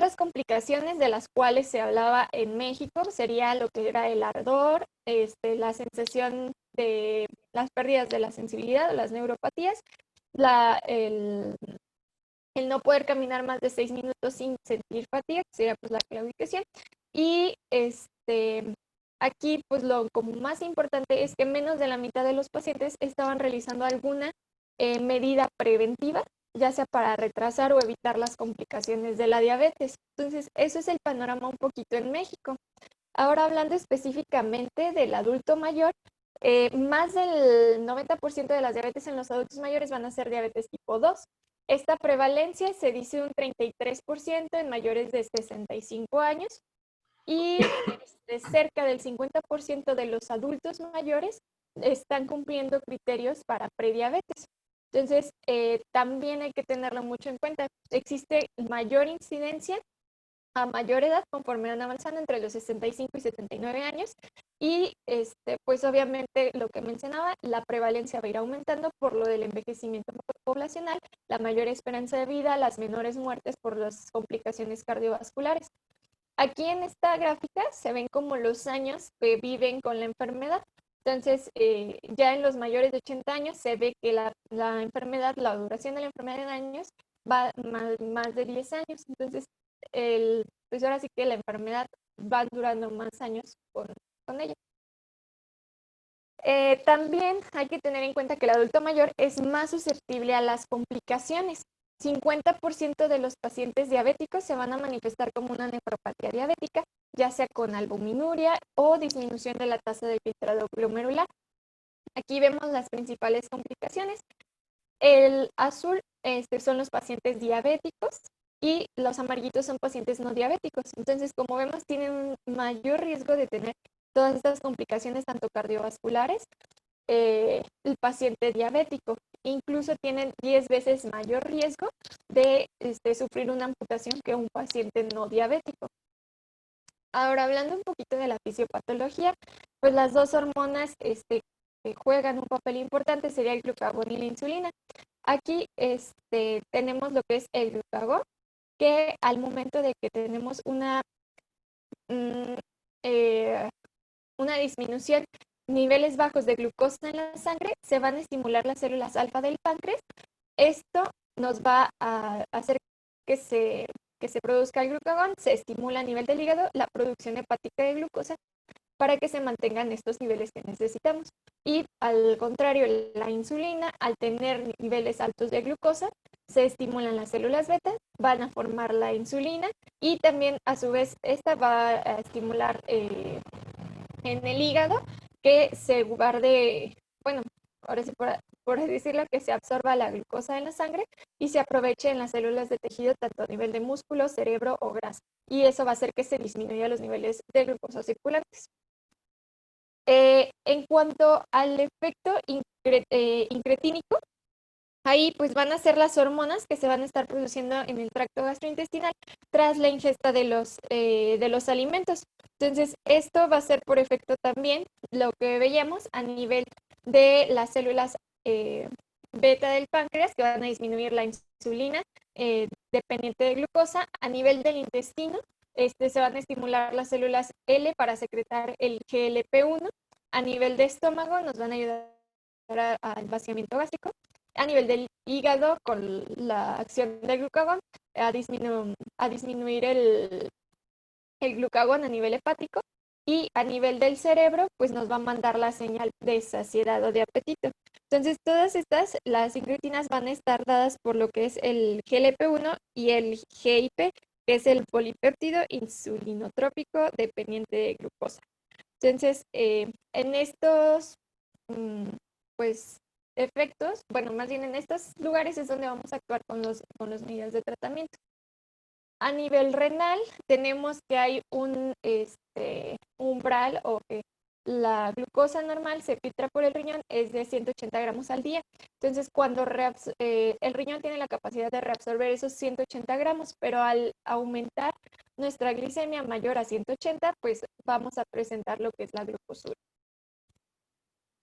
Otras complicaciones de las cuales se hablaba en México sería lo que era el ardor, la sensación de las pérdidas de la sensibilidad, las neuropatías, la, el no poder caminar más de 6 minutos sin sentir fatiga, que sería pues la claudicación. Y aquí pues lo como más importante es que menos de la mitad de los pacientes estaban realizando alguna medida preventiva, ya sea para retrasar o evitar las complicaciones de la diabetes. Entonces, eso es el panorama un poquito en México. Ahora hablando específicamente del adulto mayor, más del 90% de las diabetes en los adultos mayores van a ser diabetes tipo 2. Esta prevalencia se dice un 33% en mayores de 65 años y cerca del 50% de los adultos mayores están cumpliendo criterios para prediabetes. Entonces, también hay que tenerlo mucho en cuenta. Existe mayor incidencia a mayor edad conforme van avanzando entre los 65 y 79 años y pues obviamente lo que mencionaba, la prevalencia va a ir aumentando por lo del envejecimiento poblacional, la mayor esperanza de vida, las menores muertes por las complicaciones cardiovasculares. Aquí en esta gráfica se ven como los años que viven con la enfermedad. Entonces, ya en los mayores de 80 años se ve que la enfermedad, la duración de la enfermedad en años va más de 10 años. Entonces, pues ahora sí que la enfermedad va durando más años con ella. También hay que tener en cuenta que el adulto mayor es más susceptible a las complicaciones. 50% de los pacientes diabéticos se van a manifestar como una nefropatía diabética, ya sea con albuminuria o disminución de la tasa de filtrado glomerular. Aquí vemos las principales complicaciones. El azul son los pacientes diabéticos y los amarillitos son pacientes no diabéticos. Entonces, como vemos, tienen un mayor riesgo de tener todas estas complicaciones, tanto cardiovasculares, el paciente diabético. Incluso tienen 10 veces mayor riesgo de sufrir una amputación que un paciente no diabético. Ahora, hablando un poquito de la fisiopatología, pues las dos hormonas que juegan un papel importante sería el glucagón y la insulina. Aquí tenemos lo que es el glucagón, que al momento de que tenemos mm, eh, una disminución, niveles bajos de glucosa en la sangre, se van a estimular las células alfa del páncreas. Esto nos va a hacer que se produzca el glucagón, se estimula a nivel del hígado la producción hepática de glucosa para que se mantengan estos niveles que necesitamos. Y al contrario, la insulina, al tener niveles altos de glucosa, se estimulan las células beta, van a formar la insulina y también a su vez esta va a estimular en el hígado que se guarde, bueno, ahora sí por decirlo, que se absorba la glucosa en la sangre y se aproveche en las células de tejido tanto a nivel de músculo, cerebro o grasa. Y eso va a hacer que se disminuya los niveles de glucosa circulantes. En cuanto al efecto incretínico, ahí pues van a ser las hormonas que se van a estar produciendo en el tracto gastrointestinal tras la ingesta de los alimentos. Entonces, esto va a ser por efecto también lo que veíamos a nivel de las células beta del páncreas, que van a disminuir la insulina dependiente de glucosa. A nivel del intestino, se van a estimular las células L para secretar el GLP-1. A nivel de estómago, nos van a ayudar al vaciamiento gástrico. A nivel del hígado, con la acción del glucagón, a disminuir el glucagón a nivel hepático. Y a nivel del cerebro, pues nos va a mandar la señal de saciedad o de apetito. Entonces, todas estas, las incretinas van a estar dadas por lo que es el GLP-1 y el GIP, que es el polipéptido insulinotrópico dependiente de glucosa. Entonces, en estos, pues, efectos, bueno, más bien en estos lugares es donde vamos a actuar con los medidas de tratamiento. A nivel renal, tenemos que hay un umbral o que la glucosa normal se filtra por el riñón es de 180 gramos al día. Entonces, cuando el riñón tiene la capacidad de reabsorber esos 180 gramos, pero al aumentar nuestra glicemia mayor a 180, pues vamos a presentar lo que es la glucosura.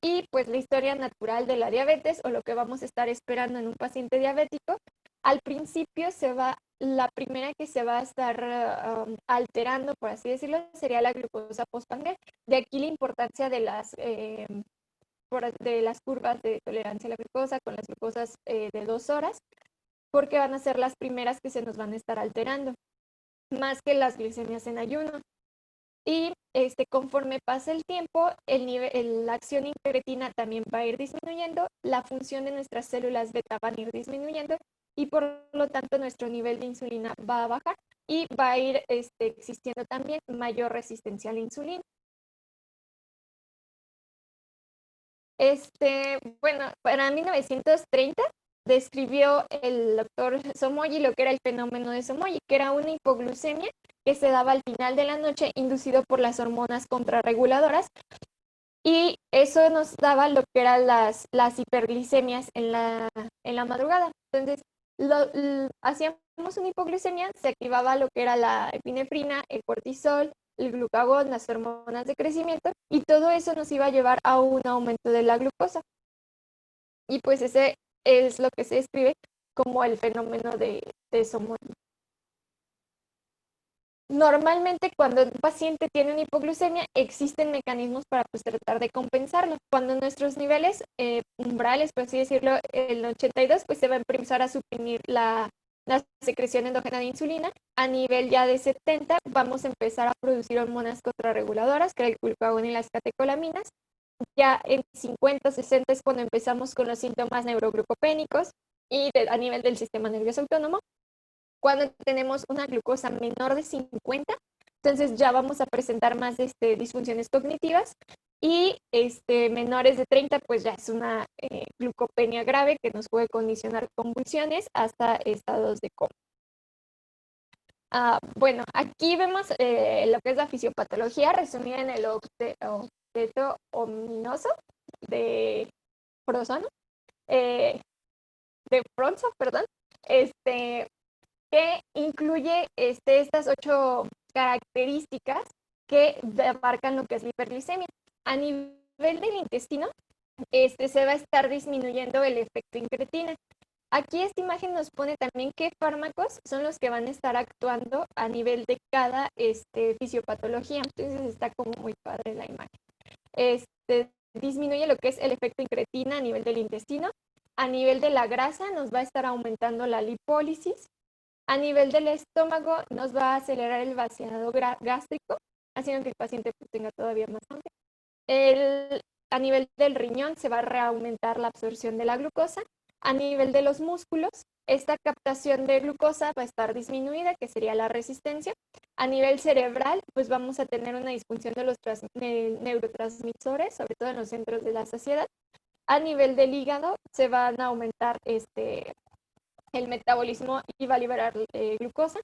Y pues la historia natural de la diabetes o lo que vamos a estar esperando en un paciente diabético, al principio se va la primera que se va a estar alterando, por así decirlo, sería la glucosa postprandial. De aquí la importancia de de las curvas de tolerancia a la glucosa con las glucosas de 2 horas, porque van a ser las primeras que se nos van a estar alterando, más que las glicemias en ayuno. Y conforme pasa el tiempo, la acción incretina también va a ir disminuyendo, la función de nuestras células beta van a ir disminuyendo y por lo tanto nuestro nivel de insulina va a bajar y va a ir existiendo también mayor resistencia a la insulina. Bueno, para 1930 describió el doctor Somogyi lo que era el fenómeno de Somogyi, que era una hipoglucemia que se daba al final de la noche inducido por las hormonas contrarreguladoras y eso nos daba lo que eran las hiperglicemias en la madrugada. Entonces, hacíamos una hipoglucemia, se activaba lo que era la epinefrina, el cortisol, el glucagón, las hormonas de crecimiento, y todo eso nos iba a llevar a un aumento de la glucosa. Y pues ese es lo que se describe como el fenómeno de Somogyi. Normalmente cuando un paciente tiene una hipoglucemia existen mecanismos para pues, tratar de compensarlo. Cuando nuestros niveles umbrales, por así decirlo, el 82, pues se va a empezar a suprimir la secreción endógena de insulina. A nivel ya de 70 vamos a empezar a producir hormonas contrarreguladoras, que es el glucagón y las catecolaminas. Ya en 50, 60 es cuando empezamos con los síntomas neuroglucopénicos y a nivel del sistema nervioso autónomo. Cuando tenemos una glucosa menor de 50, entonces ya vamos a presentar más disfunciones cognitivas y menores de 30, pues ya es una glucopenia grave que nos puede condicionar convulsiones hasta estados de coma. Bueno, aquí vemos lo que es la fisiopatología resumida en el octeto ominoso de Frozono, de Fronzo, perdón, que incluye estas 8 características que abarcan lo que es la hiperglicemia. A nivel del intestino, se va a estar disminuyendo el efecto incretina. Aquí esta imagen nos pone también qué fármacos son los que van a estar actuando a nivel de cada fisiopatología. Entonces está como muy padre la imagen. Disminuye lo que es el efecto incretina a nivel del intestino. A nivel de la grasa nos va a estar aumentando la lipólisis. A nivel del estómago nos va a acelerar el vaciado gástrico, haciendo que el paciente pues, tenga todavía más hambre. A nivel del riñón se va a reaumentar la absorción de la glucosa. A nivel de los músculos, esta captación de glucosa va a estar disminuida, que sería la resistencia. A nivel cerebral, pues vamos a tener una disfunción de los neurotransmisores, sobre todo en los centros de la saciedad. A nivel del hígado, se van a aumentar el metabolismo y va a liberar glucosa.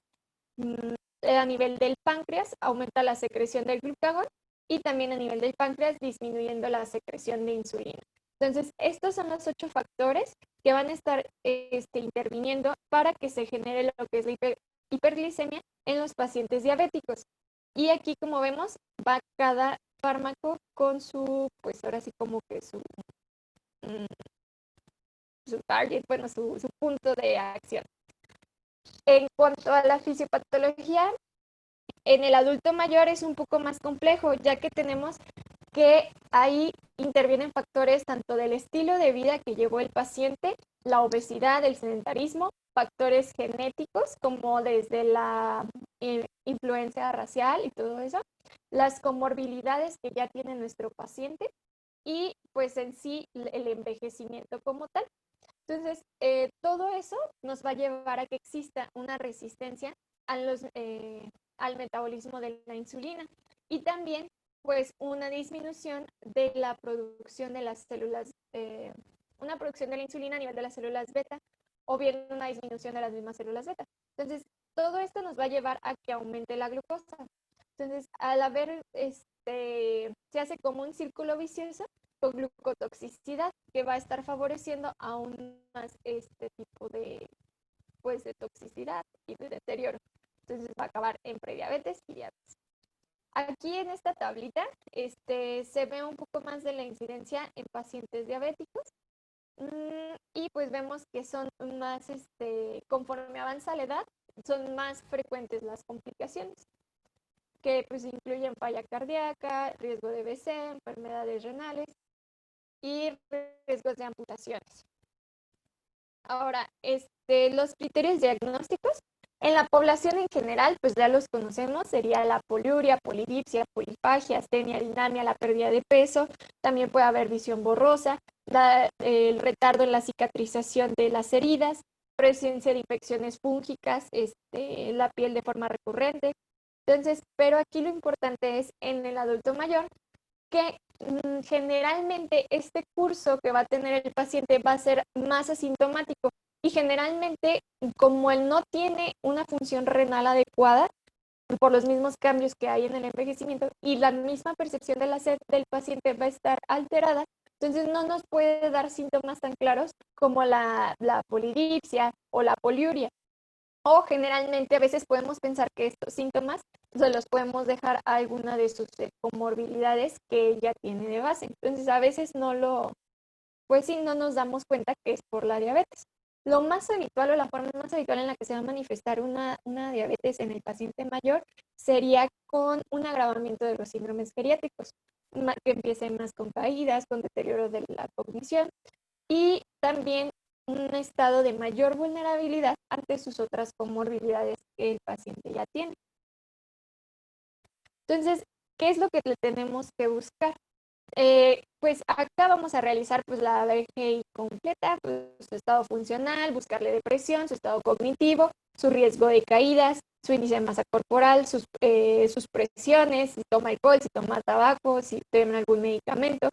A nivel del páncreas aumenta la secreción del glucagón y también a nivel del páncreas disminuyendo la secreción de insulina. Entonces, estos son los 8 factores que van a estar interviniendo para que se genere lo que es la hiperglicemia en los pacientes diabéticos. Y aquí, como vemos, va cada fármaco con su, pues ahora sí como que su target, bueno, su punto de acción. En cuanto a la fisiopatología, en el adulto mayor es un poco más complejo, ya que tenemos que ahí intervienen factores tanto del estilo de vida que llevó el paciente, la obesidad, el sedentarismo, factores genéticos como desde la influencia racial y todo eso, las comorbilidades que ya tiene nuestro paciente y pues en sí el envejecimiento como tal. Entonces, todo eso nos va a llevar a que exista una resistencia a al metabolismo de la insulina y también pues una disminución de la producción de las células, una producción de la insulina a nivel de las células beta o bien una disminución de las mismas células beta. Entonces, todo esto nos va a llevar a que aumente la glucosa. Entonces, al haber, se hace como un círculo vicioso con glucotoxicidad que va a estar favoreciendo aún más este tipo de, pues, de toxicidad y de deterioro. Entonces va a acabar en prediabetes y diabetes. Aquí en esta tablita se ve un poco más de la incidencia en pacientes diabéticos y pues vemos que son más, conforme avanza la edad, son más frecuentes las complicaciones, que pues incluyen falla cardíaca, riesgo de BC, enfermedades renales y riesgos de amputaciones. Ahora, los criterios diagnósticos en la población en general, pues ya los conocemos, sería la poliuria, polidipsia, polifagia, astenia, dinamia, la pérdida de peso, también puede haber visión borrosa, el retardo en la cicatrización de las heridas, presencia de infecciones fúngicas, la piel de forma recurrente. Entonces, pero aquí lo importante es en el adulto mayor que generalmente este curso que va a tener el paciente va a ser más asintomático y generalmente como él no tiene una función renal adecuada por los mismos cambios que hay en el envejecimiento y la misma percepción de la sed del paciente va a estar alterada, entonces no nos puede dar síntomas tan claros como la polidipsia o la poliuria. O generalmente a veces podemos pensar que estos síntomas se los podemos dejar a alguna de sus comorbilidades que ella tiene de base. Entonces a veces pues sí, no nos damos cuenta que es por la diabetes. Lo más habitual o la forma más habitual en la que se va a manifestar una diabetes en el paciente mayor sería con un agravamiento de los síndromes geriátricos, que empiecen más con caídas, con deterioro de la cognición y también un estado de mayor vulnerabilidad ante sus otras comorbilidades que el paciente ya tiene. Entonces, ¿qué es lo que le tenemos que buscar? Pues acá vamos a realizar pues la BGI completa, pues, su estado funcional, buscarle depresión, su estado cognitivo, su riesgo de caídas, su índice de masa corporal, sus presiones, si toma alcohol, si toma tabaco, si toma algún medicamento,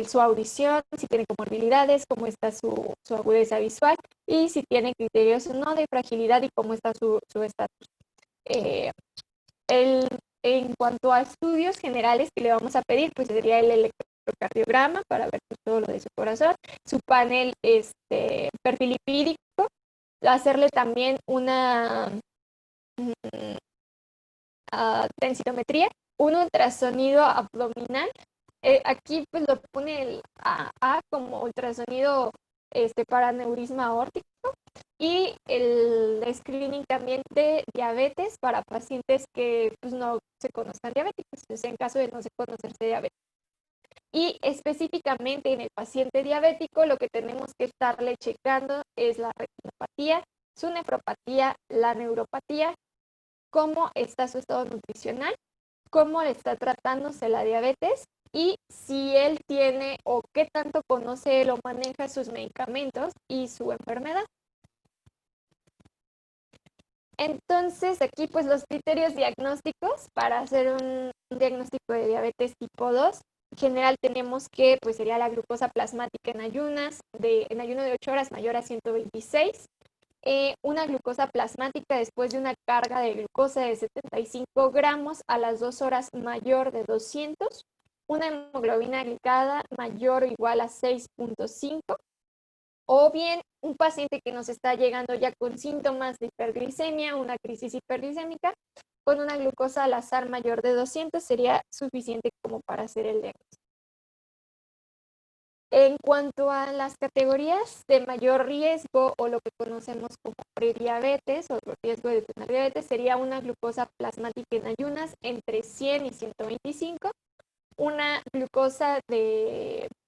su audición, si tiene comorbilidades, cómo está su agudeza visual y si tiene criterios o no de fragilidad y cómo está su estatus. Eh, el, en cuanto a estudios generales que le vamos a pedir, pues sería el electrocardiograma para ver pues, todo lo de su corazón, su panel perfil lipídico, hacerle también una densitometría, un ultrasonido abdominal. Aquí pues lo pone el A como ultrasonido para aneurisma aórtico y el screening también de diabetes para pacientes que pues, no se conozcan diabéticos, pues, en caso de no se conocerse diabetes. Y específicamente en el paciente diabético lo que tenemos que estarle checando es la retinopatía, su nefropatía, la neuropatía, cómo está su estado nutricional, cómo está tratándose la diabetes y si él tiene o qué tanto conoce él o maneja sus medicamentos y su enfermedad. Entonces, aquí pues los criterios diagnósticos para hacer un diagnóstico de diabetes tipo 2, en general tenemos que pues sería la glucosa plasmática en en ayuno de 8 horas mayor a 126, una glucosa plasmática después de una carga de glucosa de 75 gramos a las 2 horas mayor de 200, una hemoglobina glicada mayor o igual a 6.5, o bien un paciente que nos está llegando ya con síntomas de hiperglicemia, una crisis hiperglicémica, con una glucosa al azar mayor de 200 sería suficiente como para hacer el diagnóstico. En cuanto a las categorías de mayor riesgo o lo que conocemos como prediabetes o riesgo de tener diabetes, sería una glucosa plasmática en ayunas entre 100 y 125, una glucosa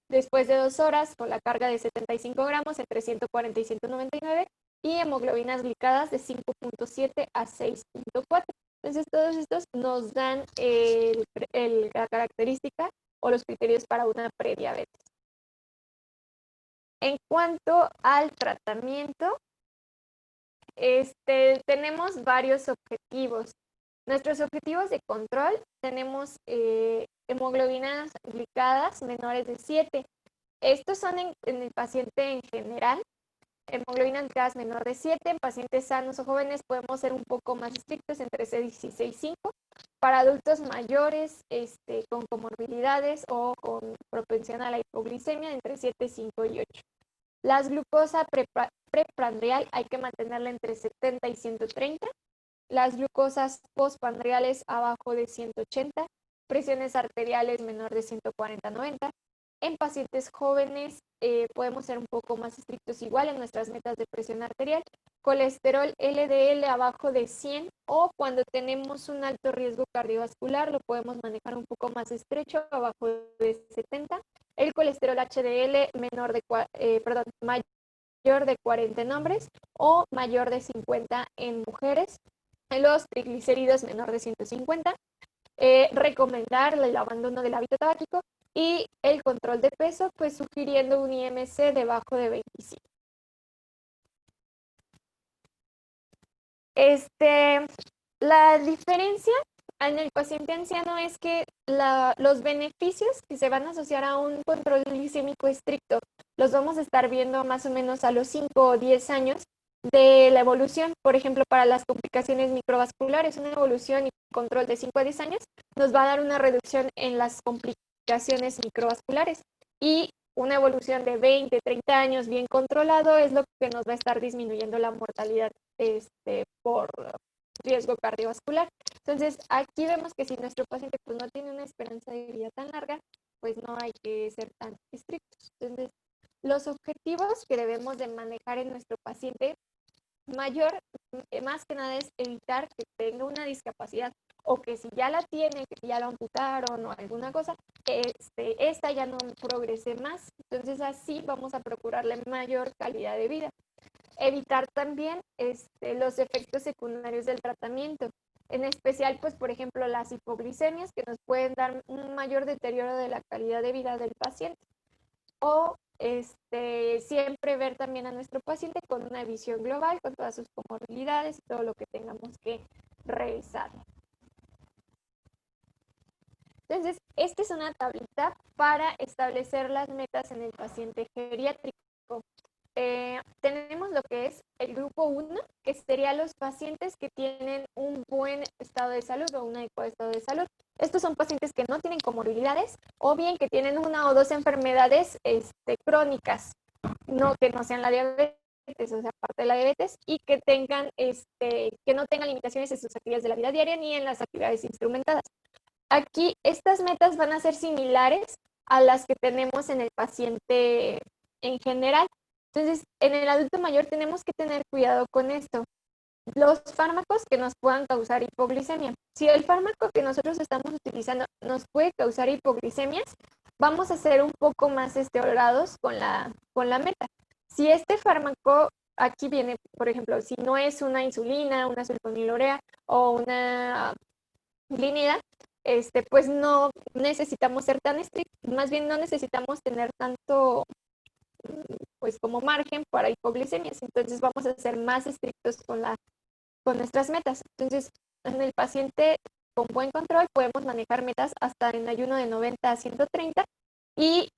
después de 2 horas con la carga de 75 gramos entre 140 y 199 y hemoglobinas glicadas de 5.7 a 6.4. Entonces todos estos nos dan la característica o los criterios para una prediabetes. En cuanto al tratamiento, tenemos varios objetivos. Nuestros objetivos de control tenemos hemoglobinas glicadas menores de 7. Estos son en el paciente en general. Hemoglobinas glicadas menor de 7. En pacientes sanos o jóvenes podemos ser un poco más estrictos, entre 6 y 6.5. Para adultos mayores con comorbilidades o con propensión a la hipoglicemia, entre 7.5 y 8. La glucosa preprandial hay que mantenerla entre 70 y 130. Las glucosas postprandiales abajo de 180. Presiones arteriales menor de 140 a 90. En pacientes jóvenes podemos ser un poco más estrictos igual en nuestras metas de presión arterial, colesterol LDL abajo de 100 o cuando tenemos un alto riesgo cardiovascular lo podemos manejar un poco más estrecho, abajo de 70. El colesterol HDL mayor de 40 en hombres o mayor de 50 en mujeres. Los triglicéridos menor de 150. Recomendar el abandono del hábito tabáquico y el control de peso, pues sugiriendo un IMC debajo de 25. La diferencia en el paciente anciano es que los beneficios que se van a asociar a un control glicémico estricto los vamos a estar viendo más o menos a los 5 o 10 años de la evolución. Por ejemplo, para las complicaciones microvasculares, una evolución y control de 5 a 10 años nos va a dar una reducción en las complicaciones microvasculares y una evolución de 20, 30 años bien controlado es lo que nos va a estar disminuyendo la mortalidad por riesgo cardiovascular. Entonces, aquí vemos que si nuestro paciente pues, no tiene una esperanza de vida tan larga, pues no hay que ser tan estrictos. Entonces, los objetivos que debemos de manejar en nuestro paciente mayor, más que nada es evitar que tenga una discapacidad o que si ya la tiene, que ya la amputaron o alguna cosa, esta ya no progrese más. Entonces así vamos a procurarle mayor calidad de vida. Evitar también los efectos secundarios del tratamiento, en especial, pues, por ejemplo, las hipoglicemias que nos pueden dar un mayor deterioro de la calidad de vida del paciente. O siempre ver también a nuestro paciente con una visión global, con todas sus comorbilidades y todo lo que tengamos que revisar. Entonces, esta es una tablita para establecer las metas en el paciente geriátrico. Tenemos lo que es el grupo 1, que serían los pacientes que tienen un buen estado de salud o un adecuado estado de salud. Estos son pacientes que no tienen comorbilidades o bien que tienen una o dos enfermedades crónicas, que no sean la diabetes, o sea, parte de la diabetes, y que que no tengan limitaciones en sus actividades de la vida diaria ni en las actividades instrumentadas. Aquí estas metas van a ser similares a las que tenemos en el paciente en general. Entonces, en el adulto mayor tenemos que tener cuidado con esto. Los fármacos que nos puedan causar hipoglicemia. Si el fármaco que nosotros estamos utilizando nos puede causar hipoglicemias, vamos a ser un poco más holgados con la meta. Si este fármaco, aquí viene, por ejemplo, si no es una insulina, una sulfonilurea o una glinida, pues no necesitamos ser tan estrictos, más bien no necesitamos tener tanto pues como margen para hipoglicemias, entonces vamos a ser más estrictos con nuestras metas. Entonces, en el paciente con buen control podemos manejar metas hasta en ayuno de 90 a 130 y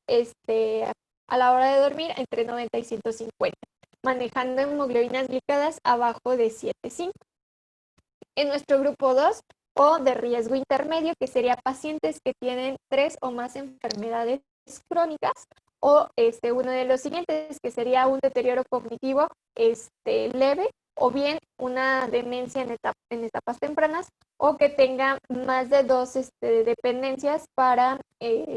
a la hora de dormir entre 90 y 150, manejando hemoglobinas glicadas abajo de 7,5. En nuestro grupo 2 o de riesgo intermedio, que sería pacientes que tienen 3 o más enfermedades crónicas, o uno de los siguientes, que sería un deterioro cognitivo leve, o bien una demencia en etapas tempranas, o que tenga más de 2 dependencias para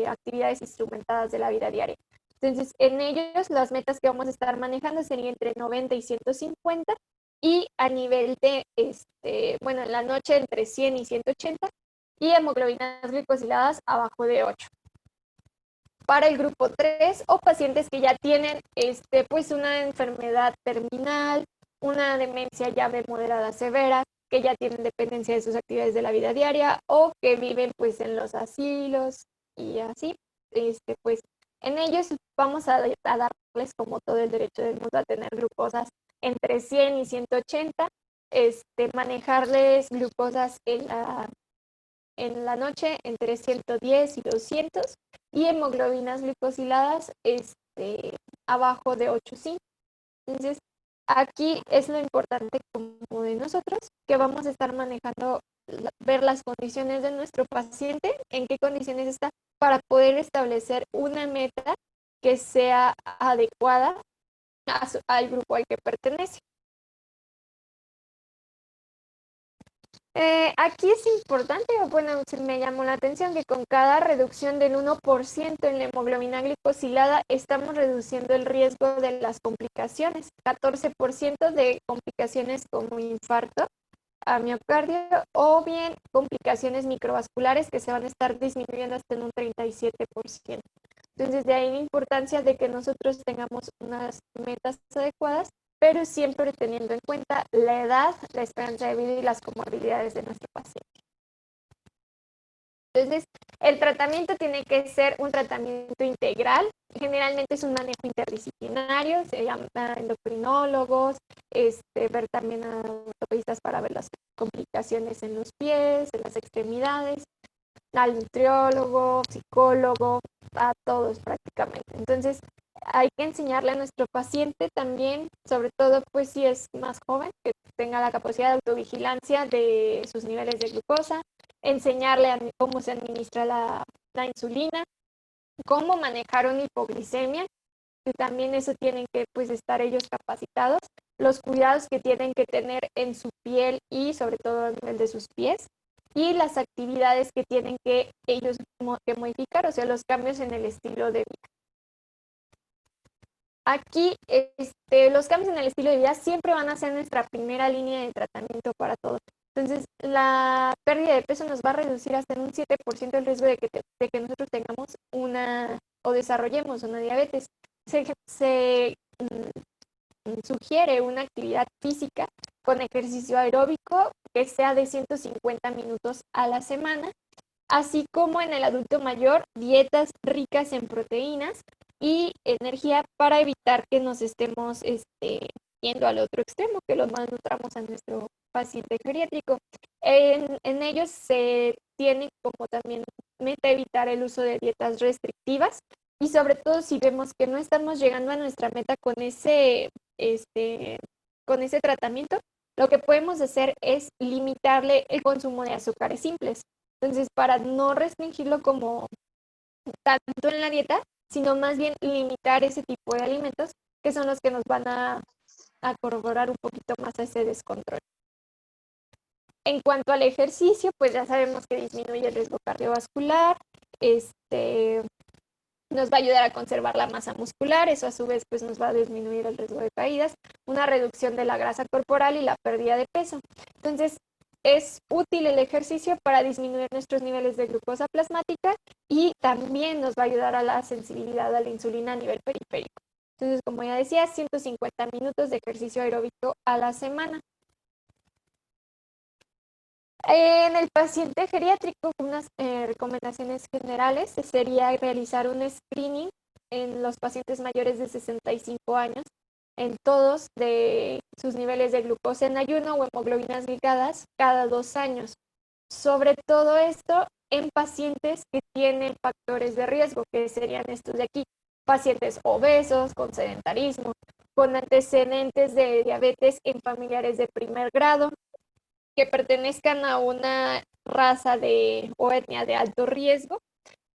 actividades instrumentadas de la vida diaria. Entonces, en ellos las metas que vamos a estar manejando serían entre 90 y 150 y a nivel de, en la noche entre 100 y 180 y hemoglobinas glicosiladas abajo de 8. Para el grupo 3 o pacientes que ya tienen pues una enfermedad terminal, una demencia llave moderada severa, que ya tienen dependencia de sus actividades de la vida diaria o que viven pues en los asilos y así, pues en ellos vamos a darles como todo el derecho del mundo a tener glucosas entre 100 y 180, manejarles glucosas en la noche entre 110 y 200 y hemoglobinas glicosiladas abajo de 8,5. Entonces, aquí es lo importante como de nosotros, que vamos a estar manejando, ver las condiciones de nuestro paciente, en qué condiciones está, para poder establecer una meta que sea adecuada al grupo al que pertenece. Aquí es importante, bueno, me llamó la atención que con cada reducción del 1% en la hemoglobina glicosilada estamos reduciendo el riesgo de las complicaciones, 14% de complicaciones como infarto a miocardio o bien complicaciones microvasculares que se van a estar disminuyendo hasta en un 37%. Entonces, de ahí la importancia de que nosotros tengamos unas metas adecuadas, pero siempre teniendo en cuenta la edad, la esperanza de vida y las comorbilidades de nuestro paciente. Entonces, el tratamiento tiene que ser un tratamiento integral. Generalmente es un manejo interdisciplinario, se llama endocrinólogos, ver también a ortopedistas para ver las complicaciones en los pies, en las extremidades, al nutriólogo, psicólogo, a todos prácticamente. Entonces, hay que enseñarle a nuestro paciente también, sobre todo pues si es más joven, que tenga la capacidad de autovigilancia de sus niveles de glucosa, enseñarle a cómo se administra la insulina, cómo manejar una hipoglicemia, que también eso tienen que pues estar ellos capacitados, los cuidados que tienen que tener en su piel y sobre todo a nivel de sus pies, y las actividades que tienen que ellos que modificar, o sea, los cambios en el estilo de vida. Aquí, los cambios en el estilo de vida siempre van a ser nuestra primera línea de tratamiento para todo. Entonces, la pérdida de peso nos va a reducir hasta en un 7% el riesgo de que nosotros tengamos una o desarrollemos una diabetes. Se sugiere una actividad física con ejercicio aeróbico que sea de 150 minutos a la semana, así como en el adulto mayor, dietas ricas en proteínas y energía para evitar que nos estemos yendo al otro extremo, que lo malnutramos a nuestro paciente geriátrico. En ellos se tiene como también meta evitar el uso de dietas restrictivas y sobre todo si vemos que no estamos llegando a nuestra meta con ese tratamiento, lo que podemos hacer es limitarle el consumo de azúcares simples. Entonces, para no restringirlo como tanto en la dieta, sino más bien limitar ese tipo de alimentos que son los que nos van a corroborar un poquito más a ese descontrol. En cuanto al ejercicio, pues ya sabemos que disminuye el riesgo cardiovascular, nos va a ayudar a conservar la masa muscular, eso a su vez pues nos va a disminuir el riesgo de caídas, una reducción de la grasa corporal y la pérdida de peso. Entonces, es útil el ejercicio para disminuir nuestros niveles de glucosa plasmática y también nos va a ayudar a la sensibilidad a la insulina a nivel periférico. Entonces, como ya decía, 150 minutos de ejercicio aeróbico a la semana. En el paciente geriátrico, unas recomendaciones generales sería realizar un screening en los pacientes mayores de 65 años, en todos de sus niveles de glucosa en ayuno o hemoglobinas glicadas cada 2 años. Sobre todo esto en pacientes que tienen factores de riesgo, que serían estos de aquí, pacientes obesos, con sedentarismo, con antecedentes de diabetes en familiares de primer grado, que pertenezcan a una raza o etnia de alto riesgo,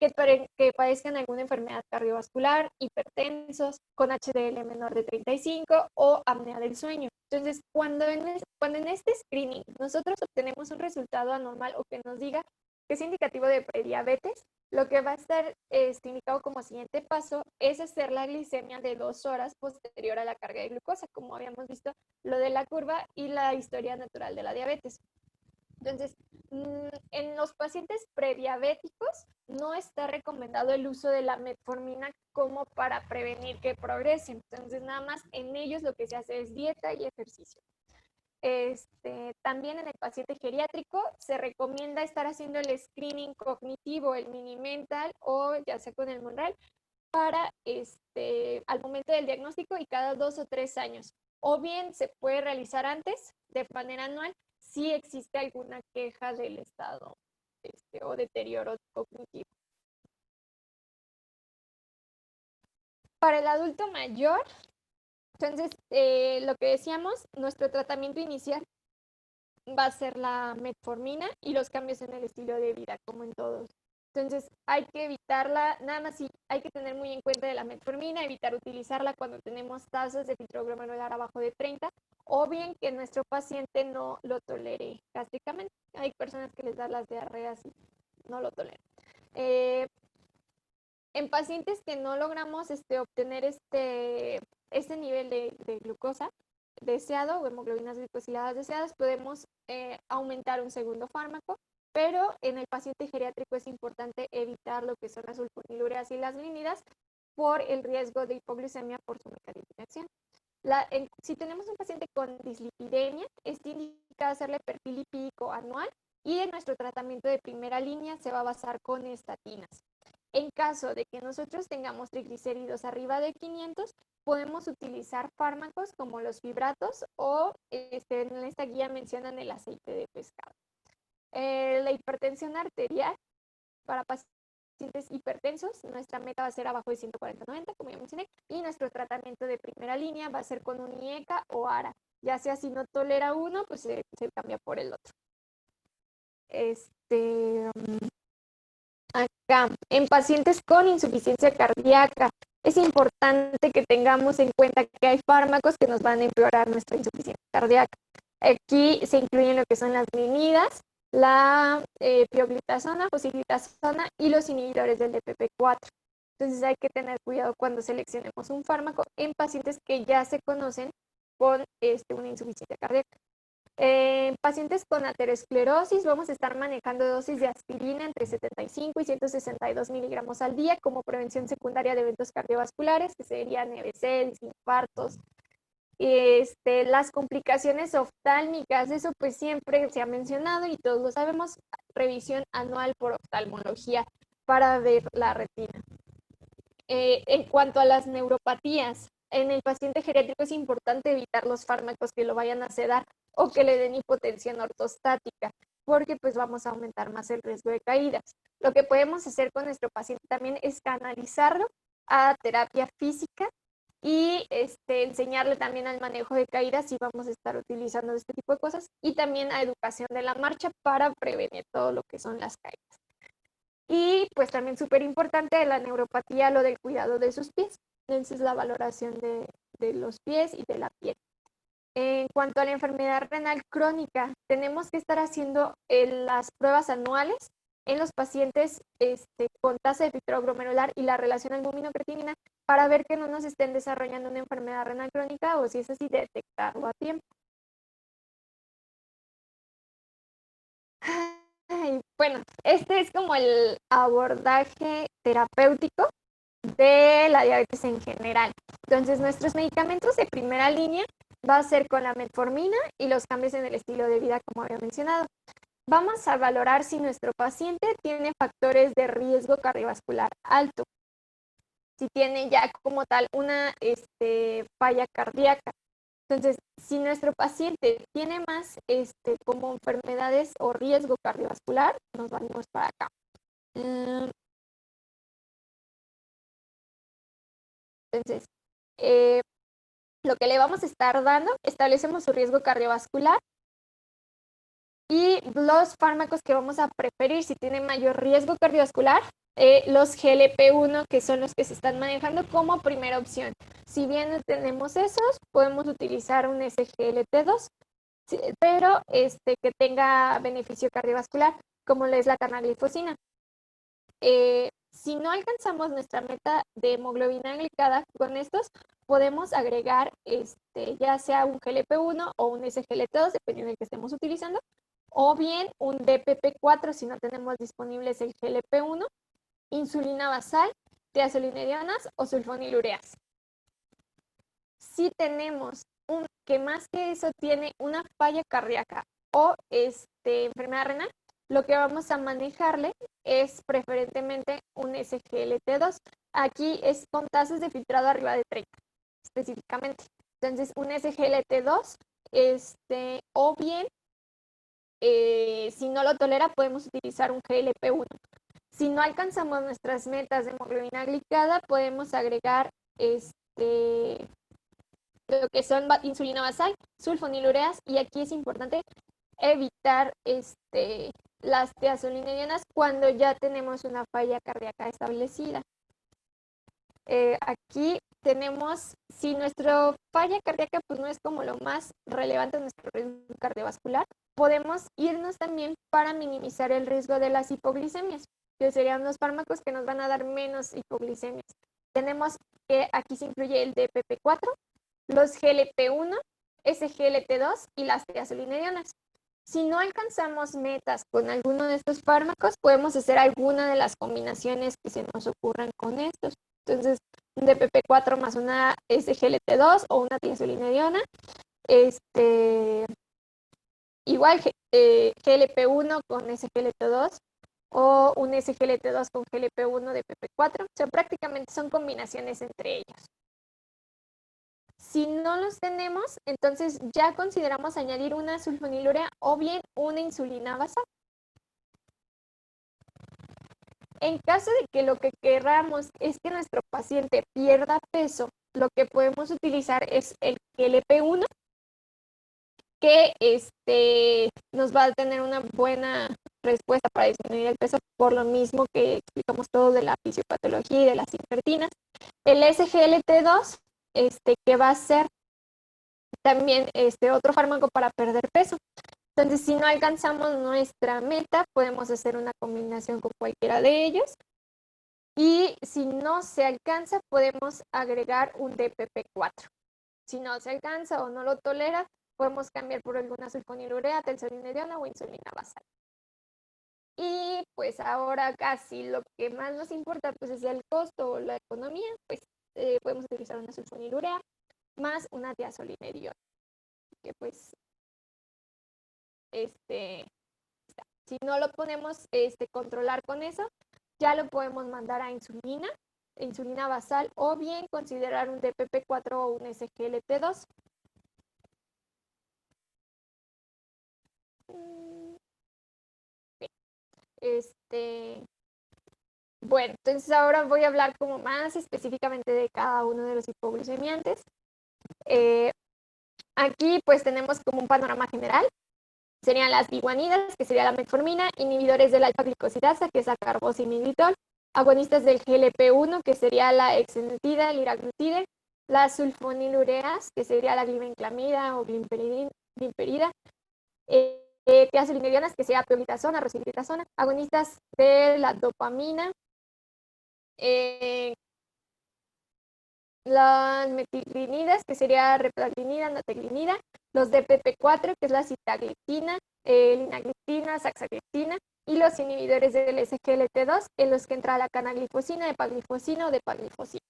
que padezcan alguna enfermedad cardiovascular, hipertensos, con HDL menor de 35 o apnea del sueño. Entonces, cuando en este screening nosotros obtenemos un resultado anormal o que nos diga que es indicativo de prediabetes, lo que va a estar indicado como siguiente paso es hacer la glicemia de 2 horas posterior a la carga de glucosa, como habíamos visto lo de la curva y la historia natural de la diabetes. Entonces, en los pacientes prediabéticos no está recomendado el uso de la metformina como para prevenir que progresen. Entonces, nada más en ellos lo que se hace es dieta y ejercicio. También en el paciente geriátrico se recomienda estar haciendo el screening cognitivo, el mini mental o ya sea con el Monreal, para al momento del diagnóstico y cada 2 o 3 años. O bien se puede realizar antes de manera anual si existe alguna queja del estado o deterioro cognitivo. Para el adulto mayor, entonces, lo que decíamos, nuestro tratamiento inicial va a ser la metformina y los cambios en el estilo de vida, como en todos. Entonces hay que evitarla, nada más sí hay que tener muy en cuenta de la metformina, evitar utilizarla cuando tenemos tasas de filtro glomerular abajo de 30 o bien que nuestro paciente no lo tolere gástricamente. Hay personas que les dan las diarreas y no lo toleran. En pacientes que no logramos obtener este nivel de glucosa deseado o hemoglobinas glicosiladas deseadas, podemos aumentar un segundo fármaco, pero en el paciente geriátrico es importante evitar lo que son las sulfonilureas y las glínidas por el riesgo de hipoglucemia por su mecanismo de acción. Si tenemos un paciente con dislipidemia, es indicado hacerle perfil lipídico anual y en nuestro tratamiento de primera línea se va a basar con estatinas. En caso de que nosotros tengamos triglicéridos arriba de 500, podemos utilizar fármacos como los fibratos o en esta guía mencionan el aceite de pescado. La hipertensión arterial para pacientes hipertensos, nuestra meta va a ser abajo de 140-90, como ya mencioné, y nuestro tratamiento de primera línea va a ser con un IECA o ARA. Ya sea si no tolera uno, pues se cambia por el otro. Acá, en pacientes con insuficiencia cardíaca, es importante que tengamos en cuenta que hay fármacos que nos van a empeorar nuestra insuficiencia cardíaca. Aquí se incluyen lo que son las glinidas, la pioglitazona, fosiglitazona y los inhibidores del DPP-4. Entonces hay que tener cuidado cuando seleccionemos un fármaco en pacientes que ya se conocen con una insuficiencia cardíaca. En pacientes con aterosclerosis vamos a estar manejando dosis de aspirina entre 75 y 162 miligramos al día como prevención secundaria de eventos cardiovasculares, que serían EBC, infartos. Las complicaciones oftálmicas, eso pues siempre se ha mencionado y todos lo sabemos, revisión anual por oftalmología para ver la retina. En cuanto a las neuropatías, en el paciente geriátrico es importante evitar los fármacos que lo vayan a sedar o que le den hipotensión ortostática, porque pues vamos a aumentar más el riesgo de caídas. Lo que podemos hacer con nuestro paciente también es canalizarlo a terapia física y enseñarle también al manejo de caídas si vamos a estar utilizando este tipo de cosas y también a educación de la marcha para prevenir todo lo que son las caídas. Y pues también súper importante de la neuropatía, lo del cuidado de sus pies. Entonces la valoración de los pies y de la piel. En cuanto a la enfermedad renal crónica, tenemos que estar haciendo las pruebas anuales en los pacientes con tasa de filtrado glomerular y la relación albumina-creatinina para ver que no nos estén desarrollando una enfermedad renal crónica o si es así, detectarlo a tiempo. Bueno, este es como el abordaje terapéutico de la diabetes en general. Entonces, nuestros medicamentos de primera línea va a ser con la metformina y los cambios en el estilo de vida, como había mencionado. Vamos a valorar si nuestro paciente tiene factores de riesgo cardiovascular alto, si tiene ya como tal una falla cardíaca. Entonces, si nuestro paciente tiene más como enfermedades o riesgo cardiovascular, nos vamos para acá. Entonces, lo que le vamos a estar dando, establecemos su riesgo cardiovascular y los fármacos que vamos a preferir si tiene mayor riesgo cardiovascular, los GLP-1, que son los que se están manejando como primera opción. Si bien no tenemos esos, podemos utilizar un SGLT2, pero que tenga beneficio cardiovascular, como lo es la canaglifosina. Si no alcanzamos nuestra meta de hemoglobina glicada con estos, podemos agregar ya sea un GLP-1 o un SGLT2, dependiendo del que estemos utilizando, o bien un DPP-4 si no tenemos disponibles el GLP-1, insulina basal, tiazolinedianas o sulfonilureas. Si tenemos que más que eso tiene una falla cardíaca o enfermedad renal, lo que vamos a manejarle es preferentemente un SGLT2. Aquí es con tasas de filtrado arriba de 30 específicamente. Entonces, un SGLT2, o bien, si no lo tolera, podemos utilizar un GLP-1. Si no alcanzamos nuestras metas de hemoglobina glicada, podemos agregar lo que son insulina basal, sulfonilureas, y aquí es importante evitar las tiazolinerianas cuando ya tenemos una falla cardíaca establecida. Aquí tenemos, si nuestra falla cardíaca pues no es como lo más relevante en nuestro riesgo cardiovascular, podemos irnos también para minimizar el riesgo de las hipoglicemias, que serían los fármacos que nos van a dar menos hipoglicemias. Tenemos que aquí se incluye el DPP-4, los GLP-1, SGLT2 y las tiazolinerianas. Si no alcanzamos metas con alguno de estos fármacos, podemos hacer alguna de las combinaciones que se nos ocurran con estos. Entonces, un DPP-4 más una SGLT2 o una tiazolineriana. Igual GLP-1 con SGLT2 o un SGLT2 con GLP-1 de PP4. O sea, prácticamente son combinaciones entre ellos. Si no los tenemos, entonces ya consideramos añadir una sulfonilurea o bien una insulina basal. En caso de que lo que queramos es que nuestro paciente pierda peso, lo que podemos utilizar es el GLP-1, que nos va a tener una buena respuesta para disminuir el peso, por lo mismo que explicamos todo de la fisiopatología y de las infertinas. El SGLT2, que va a ser también otro fármaco para perder peso. Entonces, si no alcanzamos nuestra meta, podemos hacer una combinación con cualquiera de ellos. Y si no se alcanza, podemos agregar un DPP-4. Si no se alcanza o no lo tolera, podemos cambiar por alguna sulfonilurea, telsolineriana o insulina basal. Y pues ahora casi lo que más nos importa pues es el costo o la economía, pues podemos utilizar una sulfonilurea más una tiazolineriona, que pues si no lo podemos controlar con eso, ya lo podemos mandar a insulina basal o bien considerar un DPP-4 o un SGLT2. Bueno, entonces ahora voy a hablar como más específicamente de cada uno de los hipoglucemiantes. Aquí pues tenemos como un panorama general. Serían las biguanidas, que sería la metformina, inhibidores de la alfa-glicosidasa, que es la carbosimilitol, agonistas del GLP-1, que sería la exenatida, el liraglutide, las sulfonilureas, que sería la glibenclamida o glimperida, tiazolinerianas, que sería pioglitazona, rosiglitazona, agonistas de la dopamina, las metilglinidas, que sería replaglinida, nataglinida, los DPP-4, que es la sitagliptina, linagliptina, saxagliptina, y los inhibidores del SGLT2, en los que entra la canaglifosina, epaglifosina o depaglifosina.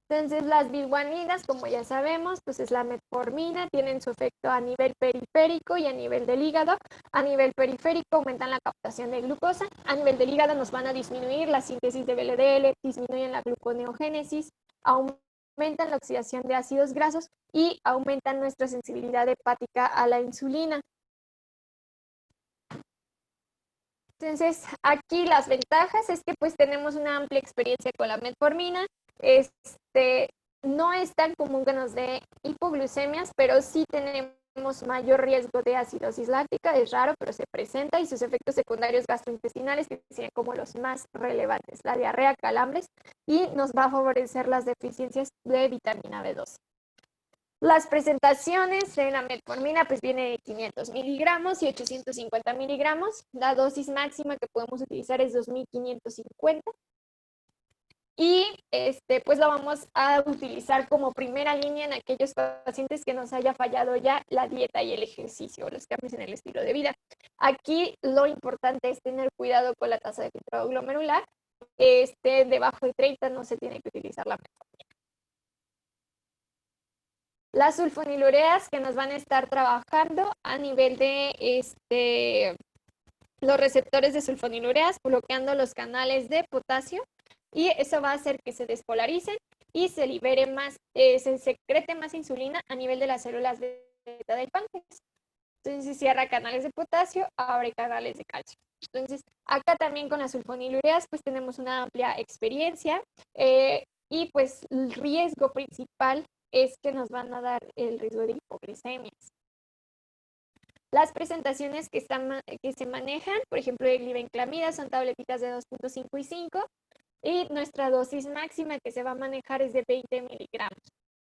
Entonces, las biguanidas, como ya sabemos, pues es la metformina, tienen su efecto a nivel periférico y a nivel del hígado. A nivel periférico aumentan la captación de glucosa, a nivel del hígado nos van a disminuir la síntesis de VLDL, disminuyen la gluconeogénesis, aumentan la oxidación de ácidos grasos y aumentan nuestra sensibilidad hepática a la insulina. Entonces, aquí las ventajas es que pues tenemos una amplia experiencia con la metformina. No es tan común que nos dé hipoglucemias, pero sí tenemos mayor riesgo de acidosis láctica, es raro, pero se presenta, y sus efectos secundarios gastrointestinales, que serían como los más relevantes, la diarrea, calambres, y nos va a favorecer las deficiencias de vitamina B12. Las presentaciones de la metformina pues viene de 500 miligramos y 850 miligramos. La dosis máxima que podemos utilizar es 2550. Y pues lo vamos a utilizar como primera línea en aquellos pacientes que nos haya fallado ya la dieta y el ejercicio, los cambios en el estilo de vida. Aquí lo importante es tener cuidado con la tasa de filtrado glomerular. Debajo de 30 no se tiene que utilizar la metformina. Las sulfonilureas que nos van a estar trabajando a nivel de los receptores de sulfonilureas, bloqueando los canales de potasio, y eso va a hacer que se despolaricen y se libere más, se secrete más insulina a nivel de las células beta del páncreas. Entonces, si cierra canales de potasio, abre canales de calcio. Entonces, acá también con las sulfonilureas, pues tenemos una amplia experiencia, y pues el riesgo principal es que nos van a dar el riesgo de hipoglicemias. Las presentaciones que se manejan, por ejemplo, el glibenclamida son tabletitas de 2.5 y 5, y nuestra dosis máxima que se va a manejar es de 20 miligramos.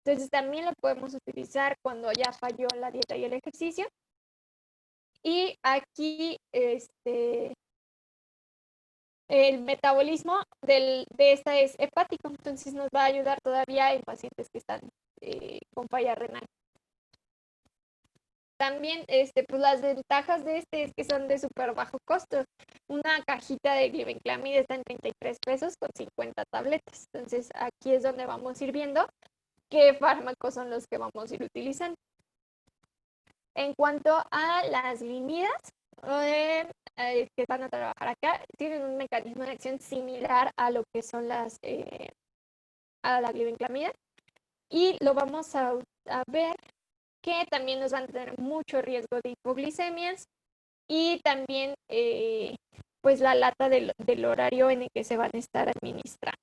Entonces también lo podemos utilizar cuando ya falló la dieta y el ejercicio. Y aquí el metabolismo de esta es hepático, entonces nos va a ayudar todavía en pacientes que están con falla renal. También pues las ventajas de este es que son de súper bajo costo. Una cajita de glibenclamida está en 33 pesos con 50 tabletas. Entonces aquí es donde vamos a ir viendo qué fármacos son los que vamos a ir utilizando. En cuanto a las glimidas, que van a trabajar acá, tienen un mecanismo de acción similar a lo que son a la glibenclamida, y lo vamos a ver que también nos van a tener mucho riesgo de hipoglicemias, y también pues la lata del horario en el que se van a estar administrando.